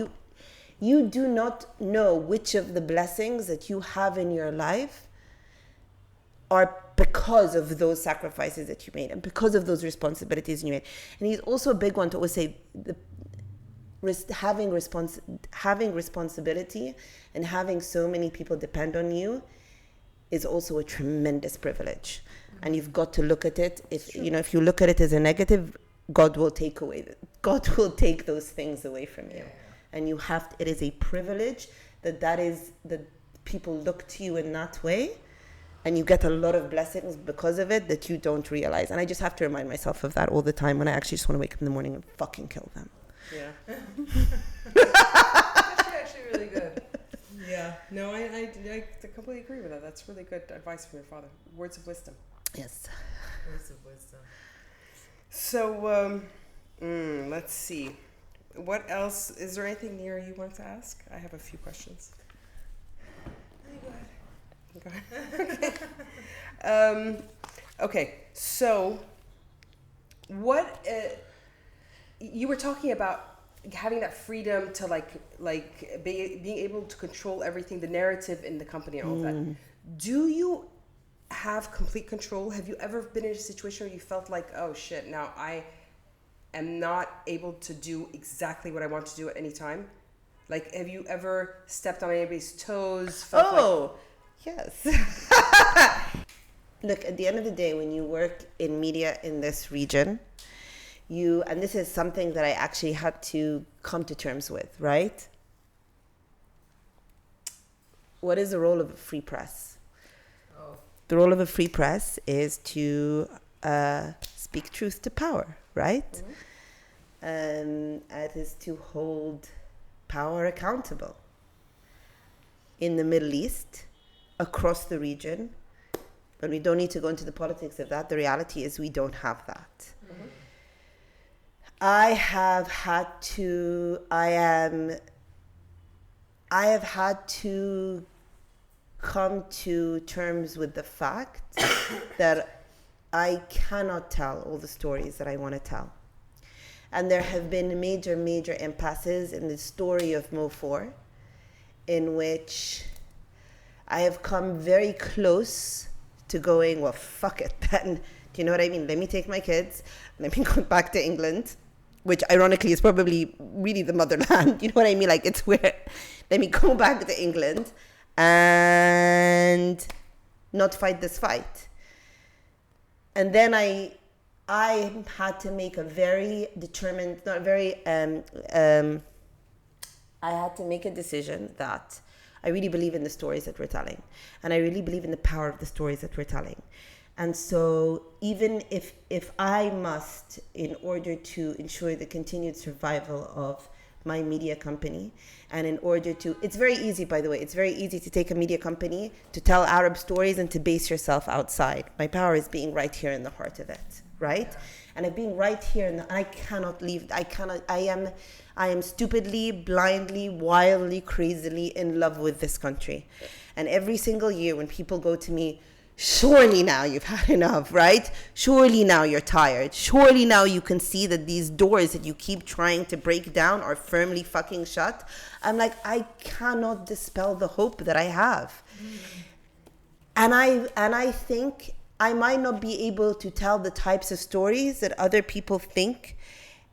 You do not know which of the blessings that you have in your life are because of those sacrifices that you made and because of those responsibilities you made. And he's also a big one to always say having responsibility and having so many people depend on you is also a tremendous privilege. And you've got to look at it. If you look at it as a negative, God will take those things away from you. And it is a privilege that is the people look to you in that way, and you get a lot of blessings because of it that you don't realize. And I just have to remind myself of that all the time when I actually just want to wake up in the morning and fucking kill them. Yeah. That's actually really good. Yeah. No, I completely agree with that. That's really good advice from your father. Words of wisdom. Yes. Words of wisdom. So, let's see. What else? Is there anything near you want to ask? I have a few questions. Go ahead. Okay. Okay. So, what you were talking about having that freedom to being able to control everything, the narrative in the company and all that. Do you have complete control? Have you ever been in a situation where you felt like, oh shit, now I am not able to do exactly what I want to do at any time? Like, have you ever stepped on anybody's toes? Yes. Look, at the end of the day, when you work in media in this region, and this is something that I actually had to come to terms with, right? What is the role of a free press? The role of a free press is to speak truth to power, right? It is to hold power accountable. In the Middle East, across the region, but we don't need to go into the politics of that. The reality is we don't have that. I have had to come to terms with the fact that I cannot tell all the stories that I want to tell. And there have been major impasses in the story of MO4, in which I have come very close to going, well, fuck it then. Do you know what I mean? Let me take my kids, let me go back to England, which ironically is probably really the motherland. You know what I mean? Like, it's where, let me go back to England and not fight this fight. And then I had to make a very determined, I had to make a decision that I really believe in the stories that we're telling. And I really believe in the power of the stories that we're telling. And so even if I must, in order to ensure the continued survival of my media company, and in order to, it's very easy, by the way, it's very easy to take a media company, to tell Arab stories and to base yourself outside. My power is being right here in the heart of it, right? Yeah. And of being right here, and I cannot leave, I am stupidly, blindly, wildly, crazily in love with this country. And every single year when people go to me, surely now you've had enough, right? Surely now you're tired. Surely now you can see that these doors that you keep trying to break down are firmly fucking shut. I'm like, I cannot dispel the hope that I have. And I think I might not be able to tell the types of stories that other people think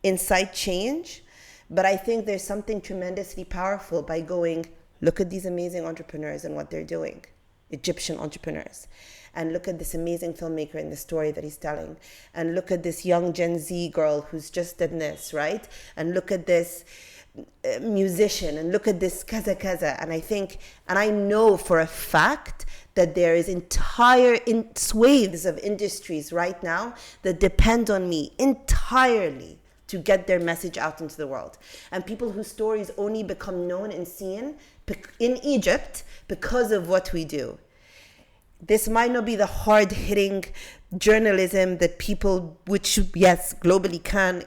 incite change, but I think there's something tremendously powerful by going, look at these amazing entrepreneurs and what they're doing. Egyptian entrepreneurs, and look at this amazing filmmaker in the story that he's telling, and look at this young Gen Z girl who's just done this, right? And look at this musician, and look at this kaza, and I think, and I know for a fact that there is entire swathes of industries right now that depend on me entirely to get their message out into the world, and people whose stories only become known and seen in Egypt because of what we do. This might not be the hard-hitting journalism that people, which yes, globally can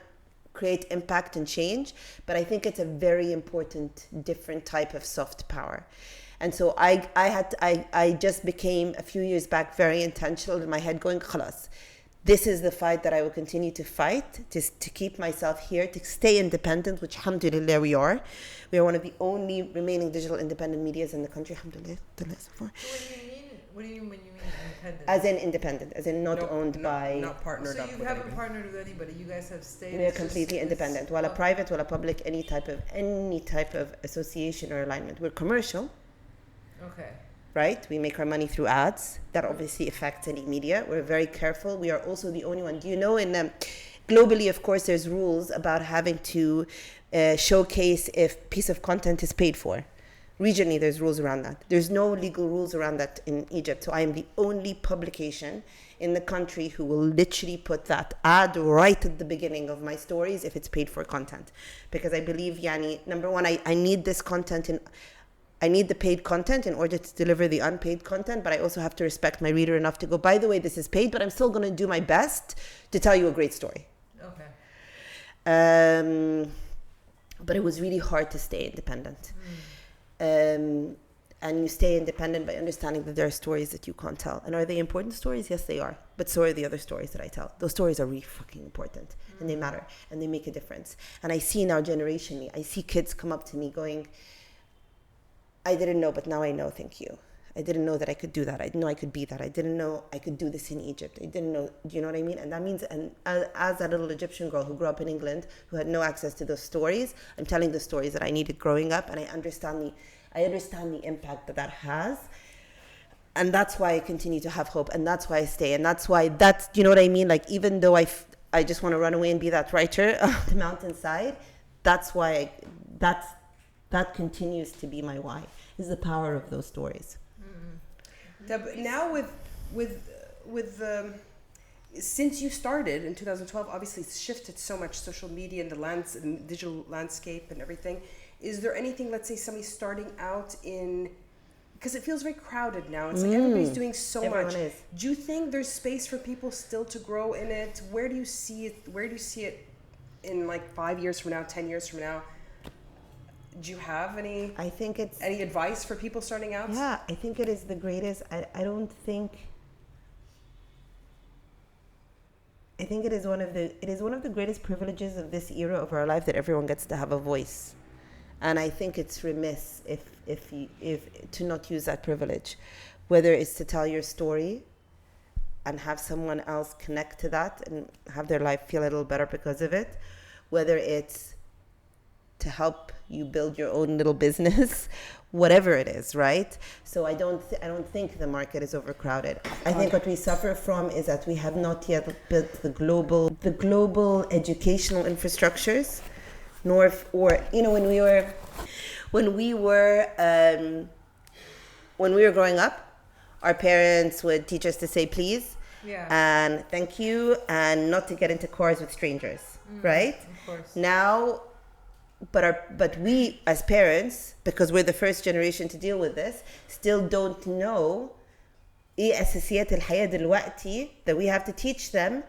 create impact and change, but I think it's a very important, different type of soft power. And so I just became a few years back very intentional in my head, going, khalas, this is the fight that I will continue to fight, to keep myself here, to stay independent, which alhamdulillah we are. We are one of the only remaining digital independent medias in the country, alhamdulillah. What do you mean when you mean independent? As in independent, as in not owned by... Not partnered so up you with haven't anybody. Partnered with anybody. You guys have stayed... We are completely independent. While a private, while a public, any type of association or alignment. We're commercial. Okay. Right? We make our money through ads. That obviously affects any media. We're very careful. We are also the only one. Do you know, globally, of course, there's rules about having to showcase if piece of content is paid for, Regionally, there's rules around that. There's no legal rules around that in Egypt. So I am the only publication in the country who will literally put that ad right at the beginning of my stories if it's paid for content. Because I believe, number one, I need this content I need the paid content in order to deliver the unpaid content, but I also have to respect my reader enough to go, by the way, this is paid, but I'm still going to do my best to tell you a great story. Okay. But it was really hard to stay independent. And you stay independent by understanding that there are stories that you can't tell. And are they important stories? Yes, they are. But so are the other stories that I tell. Those stories are really fucking important. And they matter. And they make a difference. And I see now generationally, I see kids come up to me going, I didn't know, but now I know, thank you. I didn't know that I could do that. I didn't know I could be that. I didn't know I could do this in Egypt. I didn't know, do you know what I mean? And that means, and as a little Egyptian girl who grew up in England, who had no access to those stories, I'm telling the stories that I needed growing up, and I understand the impact that has. And that's why I continue to have hope, and that's why I stay, and that's why you know what I mean? Like, even though I just want to run away and be that writer on the mountainside, that's why that continues to be my why, is the power of those stories. Now with since you started in 2012, obviously it's shifted so much, social media and the digital landscape and everything. Is there anything, let's say somebody starting out in, because it feels very crowded now. It's like everybody's doing so much. Is. Do you think there's space for people still to grow in it? Where do you see it in like 5 years from now, 10 years from now? Do you have any advice for people starting out? Yeah, I think it is the greatest. I think it is one of the greatest privileges of this era of our life that everyone gets to have a voice. And I think it's remiss if to not use that privilege, whether it's to tell your story and have someone else connect to that and have their life feel a little better because of it, whether it's to help you build your own little business, whatever it is, right? So I don't think the market is overcrowded. I think what we suffer from is that we have not yet built the global educational infrastructures, when we were growing up, our parents would teach us to say please, and thank you, and not to get into cars with strangers, right? Of course. Now, but we as parents, because we're the first generation to deal with this, still don't know أساسيات الحياة دلوقتي that we have to teach them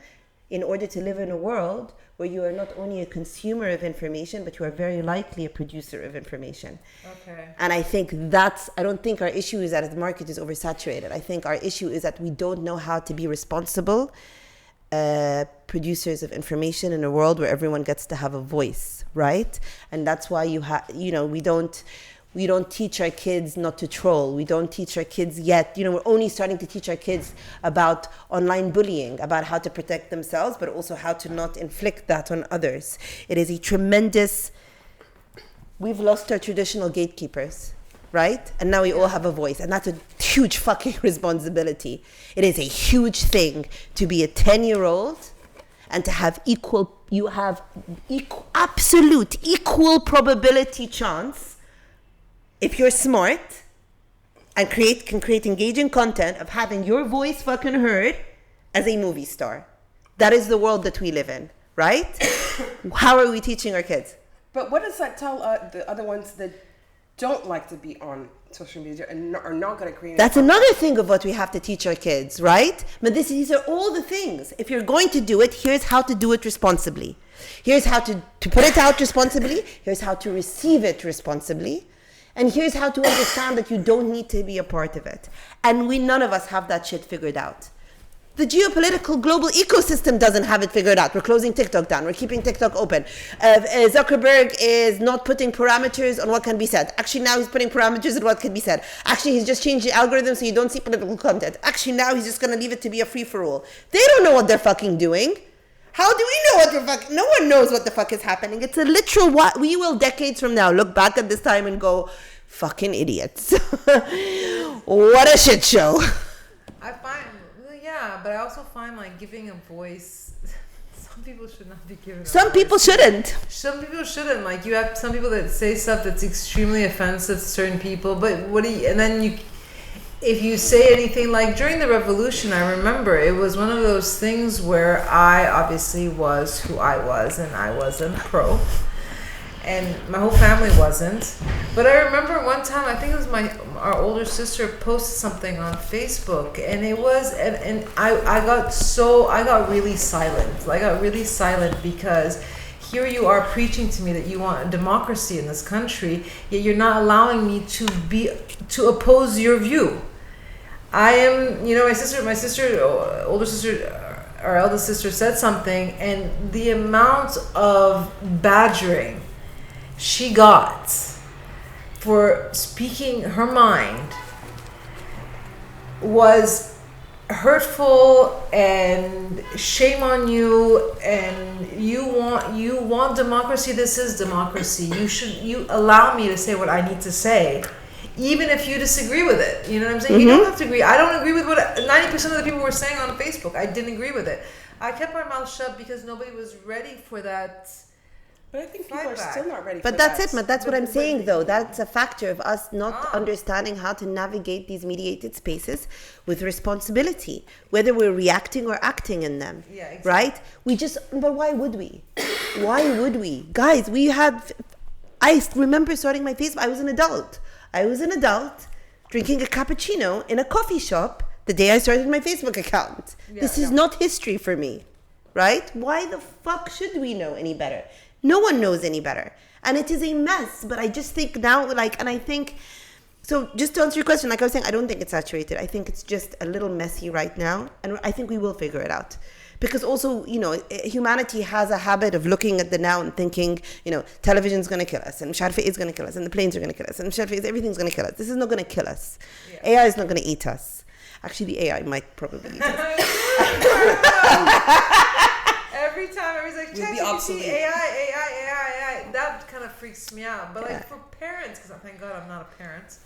in order to live in a world where you are not only a consumer of information, but you are very likely a producer of information. Okay. And I think I don't think our issue is that the market is oversaturated. I think our issue is that we don't know how to be responsible producers of information in a world where everyone gets to have a voice, right? And that's why we don't teach our kids not to troll. We don't teach our kids yet. We're only starting to teach our kids about online bullying, about how to protect themselves, but also how to not inflict that on others. It is we've lost our traditional gatekeepers, right? And now we all have a voice, and that's a huge fucking responsibility. It is a huge thing to be a 10-year-old and to have absolute equal probability chance, if you're smart and can create engaging content, of having your voice fucking heard as a movie star. That is the world that we live in, right? How are we teaching our kids? But what does that tell the other ones that don't like to be on social media and are not going to create? That's another thing of what we have to teach our kids, right? But these are all the things. If you're going to do it, here's how to do it responsibly. Here's how to put it out responsibly. Here's how to receive it responsibly. And here's how to understand that you don't need to be a part of it. And none of us have that shit figured out. The geopolitical global ecosystem doesn't have it figured out. We're closing TikTok down. We're keeping TikTok open. Zuckerberg is not putting parameters on what can be said. Actually, now he's putting parameters on what can be said. Actually, he's just changed the algorithm so you don't see political content. Actually, now he's just going to leave it to be a free-for-all. They don't know what they're fucking doing. How do we know what the fuck? No one knows what the fuck is happening. It's a literal what we will decades from now look back at this time and go, fucking idiots. What a shit show. But I also find like giving a voice some people should not be given. Some people shouldn't. Some people shouldn't. Like, you have some people that say stuff that's extremely offensive to certain people. But and then if you say anything, like during the revolution, I remember it was one of those things where I obviously was who I was, and I wasn't pro. And my whole family wasn't. But I remember one time, I think it was our older sister posted something on Facebook, and it was, and I got really silent. I got really silent because here you are preaching to me that you want a democracy in this country, yet you're not allowing me to oppose your view. I am, older sister, our eldest sister said something, and the amount of badgering she got for speaking her mind was hurtful, and shame on you, and you want democracy. This is democracy. You allow me to say what I need to say, even if you disagree with it. You know what I'm saying? You don't have to agree. I don't agree with what 90% of the people were saying on Facebook. I didn't agree with it. I kept my mouth shut because nobody was ready for that. But I think people are still not ready for But that. that's it, but that's what I'm saying, though. That's a factor of us not understanding how to navigate these mediated spaces with responsibility, whether we're reacting or acting in them. Yeah, exactly. Right? But why would we? Why would we? Guys, I remember starting my Facebook. I was an adult drinking a cappuccino in a coffee shop the day I started my Facebook account. This is not history for me, right? Why the fuck should we know any better? No one knows any better. And it is a mess. But I just think now, so just to answer your question, like I was saying, I don't think it's saturated. I think it's just a little messy right now. And I think we will figure it out. Because also, humanity has a habit of looking at the now and thinking, television's going to kill us, and Sharfi is going to kill us, and the planes are going to kill us, and everything's going to kill us. This is not going to kill us. Yeah. AI is not going to eat us. Actually, the AI might probably eat us. Every time everybody's like, ChatGPT, AI, that kind of freaks me out. But like for parents, because thank God I'm not a parent.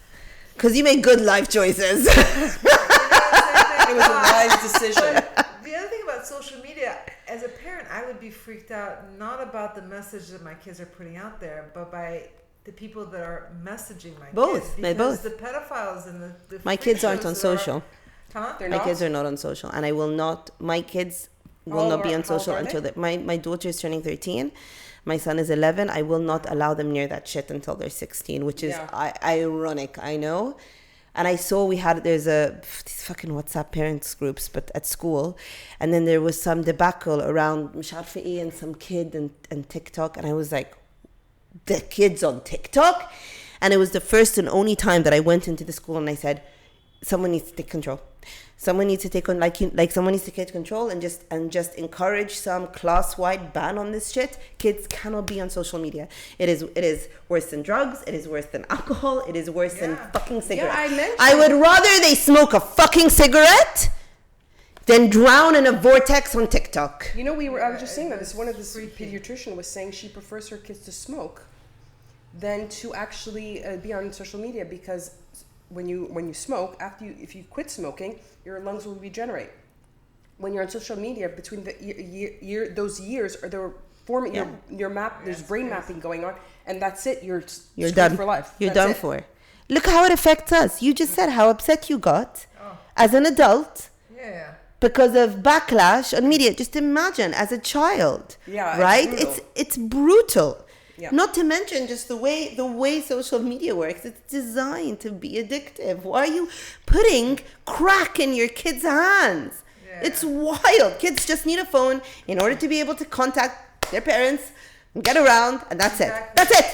Because you make good life choices. It was a wise decision. The other thing about social media, as a parent, I would be freaked out not about the message that my kids are putting out there, but by the people that are messaging my kids. Because the pedophiles and the my kids aren't on social. My kids are not on social, and I will not. My kids will not be on social until my daughter is turning 13. My son is 11. I will not allow them near that shit until they're 16, which is ironic, I know. And I saw there's these fucking WhatsApp parents groups, but at school. And then there was some debacle around Sharfi and some kid and TikTok. And I was like, the kids on TikTok? And it was the first and only time that I went into the school and I said, someone needs to take control. Someone needs to take on someone needs to take control and just encourage some class-wide ban on this shit. Kids cannot be on social media. It is worse than drugs. It is worse than alcohol. It is worse than fucking cigarettes. Yeah, I would rather they smoke a fucking cigarette than drown in a vortex on TikTok. I was just saying that one of the pediatrician was saying she prefers her kids to smoke than to actually be on social media, because when you smoke, if you quit smoking, your lungs will regenerate. When you're on social media, between those years, or they're forming your map. There's brain mapping going on, and that's it. You're done for life. You're done for. Look how it affects us. You just said how upset you got as an adult. Yeah. Because of backlash on media. Just imagine as a child. Yeah. Right? It's brutal. Yeah. Not to mention just the way social media works. It's designed to be addictive. Why are you putting crack in your kids' hands? Yeah. It's wild. Kids just need a phone in order to be able to contact their parents and get around, and that's it. That's it.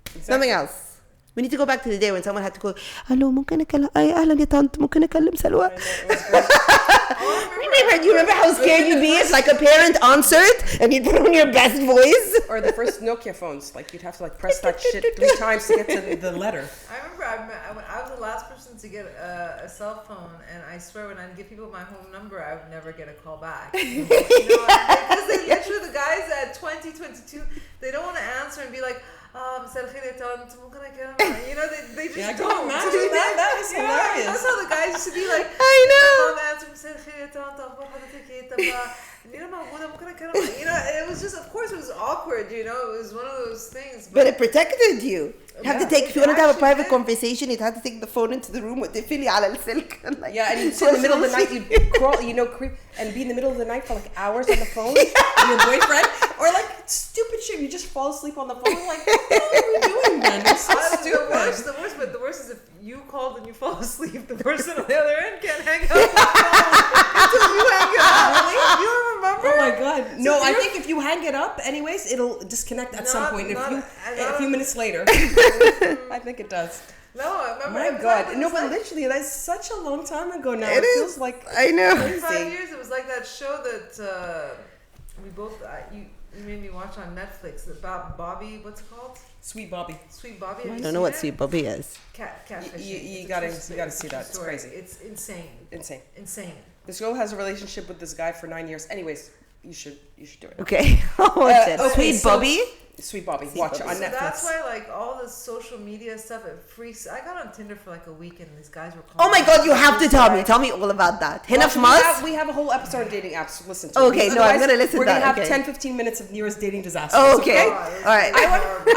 Exactly. Nothing else. We need to go back to the day when someone had to go, hello, ممكن أكلم أهلا يا طنط ممكن أكلم سلوى. You remember how scared you'd be if a parent answered and you'd put on your best voice? Or the first Nokia phones, you'd have to press that shit 3 times to get to the letter. I remember I was the last person to get a cell phone, and I swear when I'd give people my home number, I would never get a call back. Because they literally, the guys at 20, 22, they don't want to answer and be like, مساء الخير يا طنط ممكن أكلم. They just don't. Imagine that is hilarious. That's how the guys used to be like. I know. مساء الخير يا طنط أخبار حضرتك إيه؟ طب It was just, of course, it was awkward. It was one of those things. But it protected you. You have to take, if you wanted to have a private did. conversation, you'd have to take the phone into the room with the fili ala al-silk. Yeah, and you'd sit in the middle of the night, you'd crawl, creep, and be in the middle of the night for like hours on the phone with your boyfriend, or like stupid shit. You just fall asleep on the phone. Like, what are we doing, man? It's so stupid. The worst is if you called and you fall asleep, the person on the other end can't hang up the phone until you hang it up. Really? You don't remember? Oh my god! No, I think if you hang it up, anyways, it'll disconnect at some point. A few minutes later, I think it does. No, I remember. My God, no, but literally, that's such a long time ago now. It feels like I know. 5 years. It was like that show that we both you made me watch on Netflix about Bobby. What's it called? Sweet Bobby. Sweet Bobby. I don't know what Sweet Bobby is. Catfish. You gotta see that. It's crazy. It's insane. Insane. This girl has a relationship with this guy for 9 years. Anyways, you should do it. Okay. What's it? Okay, Sweet Bobby? Sweet Bobby. Watch it on So Netflix. that's why, like, all the social media stuff, it freaks. I got on Tinder for like a week, and these guys were calling. Oh my God, you have to tell me. Tell me all about that. Enough must? We have a whole episode on dating apps. Listen to Okay, it. no, I'm gonna listen to We're going to that. have Okay. 10-15 minutes of nearest dating disasters. Oh, okay. Oh, All right.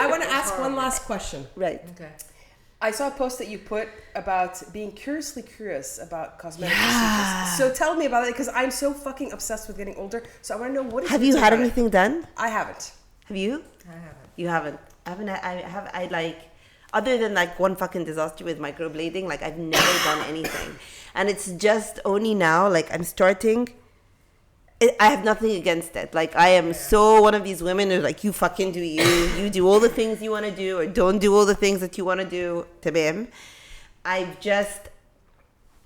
I want to ask one last question. Right. Okay. I saw a post that you put about being curiously curious about cosmetic procedures. So tell me about it, because I'm so fucking obsessed with getting older. So I want to know what is Have it you had about it? anything done? I haven't. Have you? I haven't. You haven't. I like, other than like one fucking disaster with microblading, like I've never done anything. And it's just only now, like I'm starting, I have nothing against it. Like I am so one of these women who like, you fucking do you do all the things you want to do or don't do all the things that you want to do. Tabim. I've just,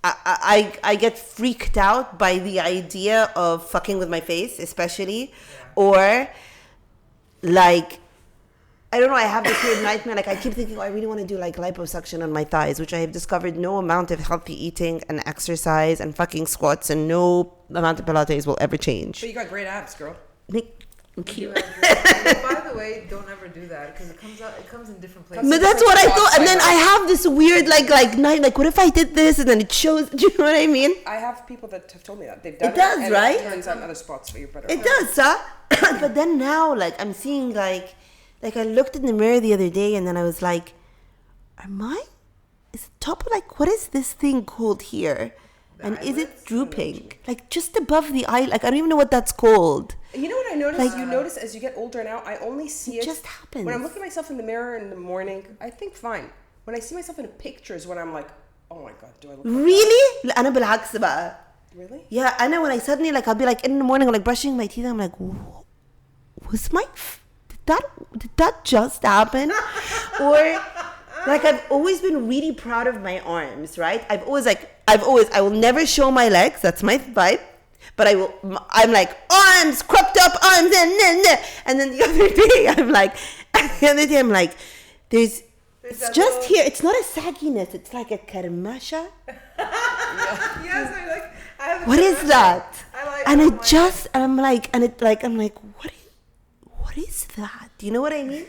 I get freaked out by the idea of fucking with my face, especially, or like, I don't know, I have this weird nightmare. Like I keep thinking, oh, I really want to do like liposuction on my thighs, which I have discovered no amount of healthy eating and exercise and fucking squats and no amount of Pilates will ever change. But you got great abs, girl. Thank you. By the way, don't ever do that because it comes in different places. But that's what I thought. And then I have this weird like night, like what if I did this and then it shows, do you know what I mean? I have people that have told me that. They've done it. It does, and right? It turns out other spots for your better. It does, huh? But then now, like I'm seeing like I looked in the mirror the other day and then I was like, is the top of like, what is this thing called here? And is it drooping? Like just above the eye, like I don't even know what that's called. You know what I noticed? Like, you notice as you get older now, I only see it just happens. when I'm looking at myself in the mirror in the morning. I think fine. When I see myself in pictures, when I'm like, oh my God, do I look like Really? أنا بالعكس بقى. Really? Yeah, I know when I suddenly like I'll be like in the morning like brushing my teeth, I'm like, did that just happen? Or like I've always been really proud of my arms, right? I will never show my legs, that's my vibe. But I'm like, arms, cropped up arms, and then the other day I'm like, it's just here, it's not a sagginess, it's like a karmasha. Yes, I have a What is karmasha. that? I'm like, what is that? Do you know what I mean?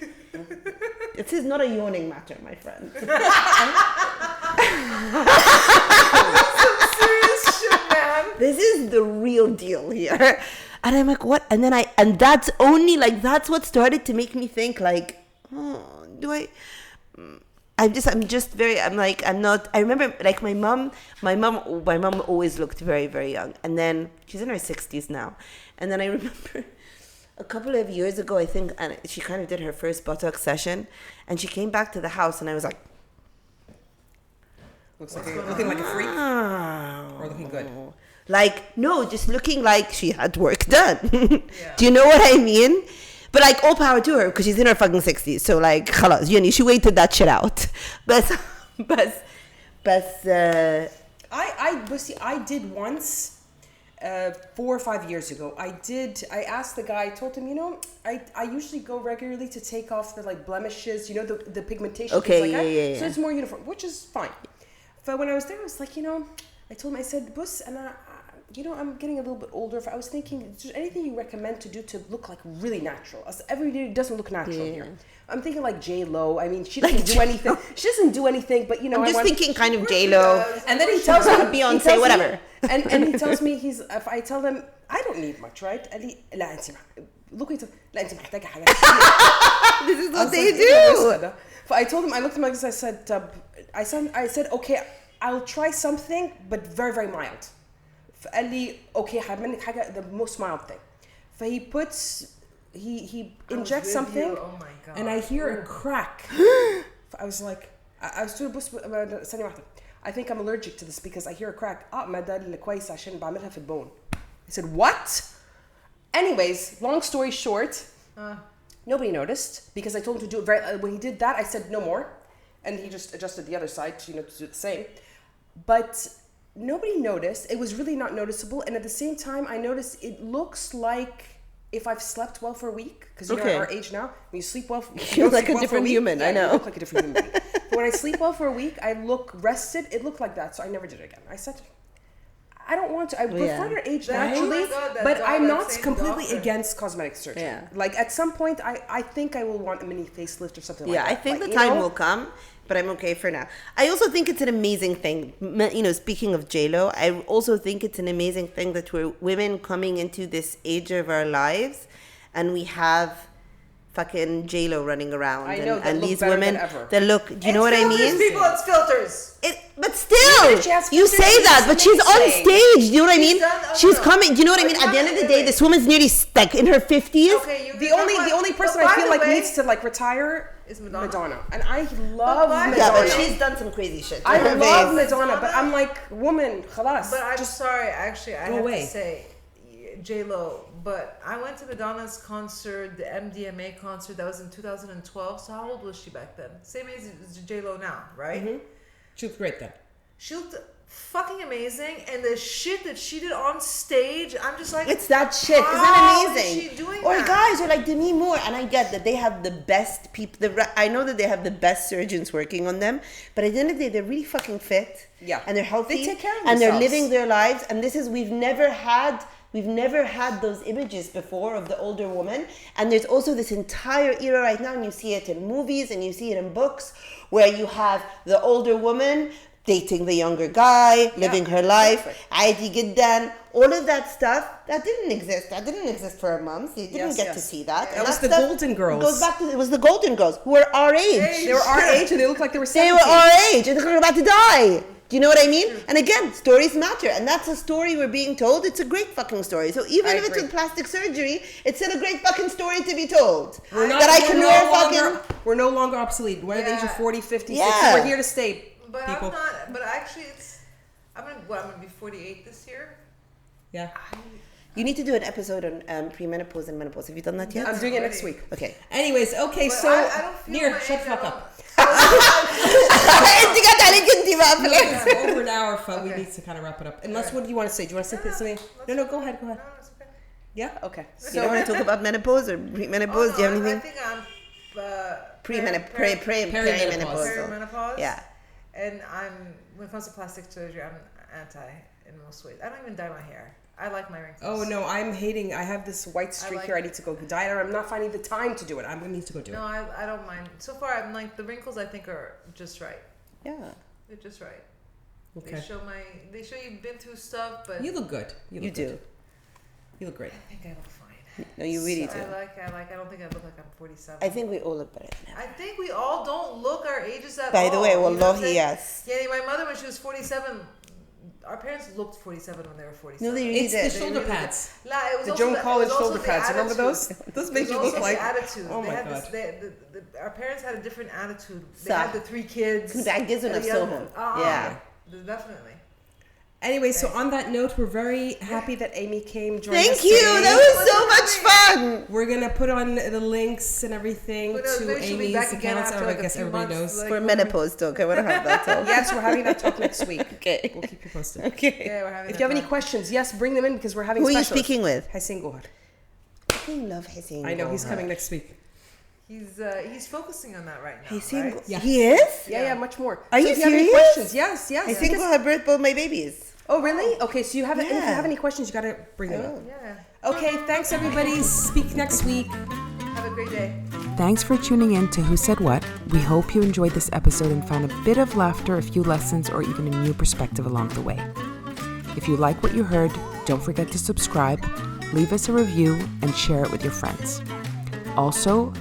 This is not a yawning matter, my friend. Serious shit, man. This is the real deal here. And I'm like, what? And then that's only like, that's what started to make me think like, I remember like my mom always looked very, very young. And then she's in her 60s now. And then I remember a couple of years ago, I think, and she kind of did her first Botox session and she came back to the house and I was like, looking like a freak or looking good? Like, no, just looking like she had work done. Do you know what I mean? But like, all power to her because she's in her fucking 60s. So like, khalas, she waited that shit out. But I did once 4 or 5 years ago. I asked the guy, I told him, I usually go regularly to take off the like blemishes, the pigmentation. Okay, things like that. yeah. So it's more uniform, which is fine. But when I was there, I was like, I told him, I said, Bus, and I'm getting a little bit older. If I was thinking, is there anything you recommend to do to look like really natural? As every day doesn't look natural here. I'm thinking like J-Lo. I mean, she doesn't do anything. She doesn't do anything, but I'm just thinking kind of J-Lo. And then he tells me, Beyonce, whatever. And he tells me if I tell them I don't need much, right? قال لي لا انت look at لا انت محتاجة حاجات. This is what they do. So I told him, I looked at him like this. I said, okay, I'll try something, but very, very mild. فقال لي okay, هعمل لك حاجة the most mild thing. He injects something, oh my God. and I hear a crack. I was like, I was too ثانية واحدة. I think I'm allergic to this because I hear a crack. ما ده اللي كويس عشان بعملها في البون. I said, what? Anyways, long story short, nobody noticed because I told him to do it when he did that, I said no more. And he just adjusted the other side, to do the same. But nobody noticed. It was really not noticeable. And at the same time, I noticed it looks like if I've slept well for a week, because you're at our age now, when you sleep well, you're like a different human. I know. You look like a different human being. But when I sleep well for a week, I look rested. It looked like that, so I never did it again. I said, I don't want to. I prefer to age naturally, but I'm not completely against cosmetic surgery. Yeah. Like at some point, I think I will want a mini facelift or something like that. Yeah, I think the time will come, but I'm okay for now. I also think it's an amazing thing. Speaking of J-Lo, I also think it's an amazing thing that we're women coming into this age of our lives, and we have fucking J-Lo running around. I know, and these women that look. Do you know what I mean? People, it's filters. But still, you say that, but she's on stage. Do you know what I mean? She's coming. Do you know what I mean? At the end of the day, this woman's nearly like in her 50s. Okay, the only person I feel like needs to like retire is Madonna. And I love Madonna. Yeah, but she's done some crazy shit. I love Madonna, but I'm like, woman, khalas. But I'm sorry, actually, I have away. to say, J-Lo, but I went to Madonna's concert, the MDMA concert, that was in 2012. So how old was she back then? Same age as J-Lo now, right? Mm-hmm. She looked great then. She looked fucking amazing, and the shit that she did on stage, I'm just like, it's that shit. Isn't it amazing? Is she doing or that? Guys are like Demi Moore, and I get that they have the best people. I know that they have the best surgeons working on them, but at the end of the day, they're really fucking fit. Yeah, and they're healthy. They take care of and themselves. They're living their lives. And this is we've never had those images before of the older woman. And there's also this entire era right now, and you see it in movies and you see it in books, where you have the older woman dating the younger guy, living her life, عادي جدا, all of that stuff, that didn't exist. That didn't exist for our moms. They didn't get to see that. That was the Golden Girls. Goes back to, it was the Golden Girls who were our age. They were our age and they looked like they were 17. They were our age and they were about to die. Do you know what I mean? And again, stories matter. And that's a story we're being told. It's a great fucking story. So even if it's with plastic surgery, it's still a great fucking story to be told. We're no longer obsolete. We're at the age of 40, 50, 60. We're here to stay. But people. I'm not. But actually, I'm gonna be 48 this year. Yeah. You need to do an episode on premenopause and menopause. Have you done that yet? I'm doing it next week. Okay. Anyways, okay, but so I don't feel Near, my shut age the fuck at up. It's over an hour, fun. We need to kind of wrap it up. Unless, what do you want to say? Do you want to say something? No, go ahead. No, it's okay. Yeah? Okay. So, you don't want to talk about menopause or premenopause? Do you have anything? I think I'm perimenopause. Yeah. And when it comes to plastic surgery, I'm anti in most ways. I don't even dye my hair. I like my wrinkles. Oh no, I'm hating. I have this white streak here. I need to go dye it. I'm not finding the time to do it. I'm gonna need to go do it. No, I don't mind. So far, I'm like the wrinkles. I think are just right. Yeah, they're just right. Okay. They show you've been through stuff, but you look good. You do. You look great. I think I look fine. No, you really do. I don't think I look like I'm 47. I think we all look better now. I think we all don't look our ages at all. By the way, wallahi, yes. Yeah, my mother, when she was 47, our parents looked 47 when they were 47. No, they really did. It's the shoulder pads. The Joan Collins shoulder pads. Remember those? Those made you look like... attitude. Oh my God. Our parents had a different attitude. They had the 3 kids. Yeah. Definitely. Anyway, so on that note, we're very happy that Amy came. Thank you. That was so much fun. We're gonna put on the links and everything to Amy's accounts. I guess everybody knows. For menopause talk, I want to have that talk. Yes, we're having that talk next week. Okay, we'll keep you posted. Okay. Yeah, we're having. If you have any questions, yes, bring them in because we're having. Who are you speaking with? Hussein Gohar. I love Hussein. I know he's coming next week. He's focusing on that right now. Yeah. He is? Yeah, much more. Are you serious? Have any questions? Yes. I think we'll have birth both my babies. Oh, really? Okay, so you have, and if you Yeah. have any questions, you got to bring them up. Yeah. Okay, thanks everybody. Speak next week. Have a great day. Thanks for tuning in to Who Said What. We hope you enjoyed this episode and found a bit of laughter, a few lessons, or even a new perspective along the way. If you like what you heard, don't forget to subscribe, leave us a review, and share it with your friends. Also,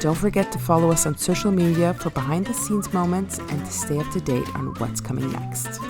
don't forget to follow us on social media for behind-the-scenes moments and to stay up to date on what's coming next.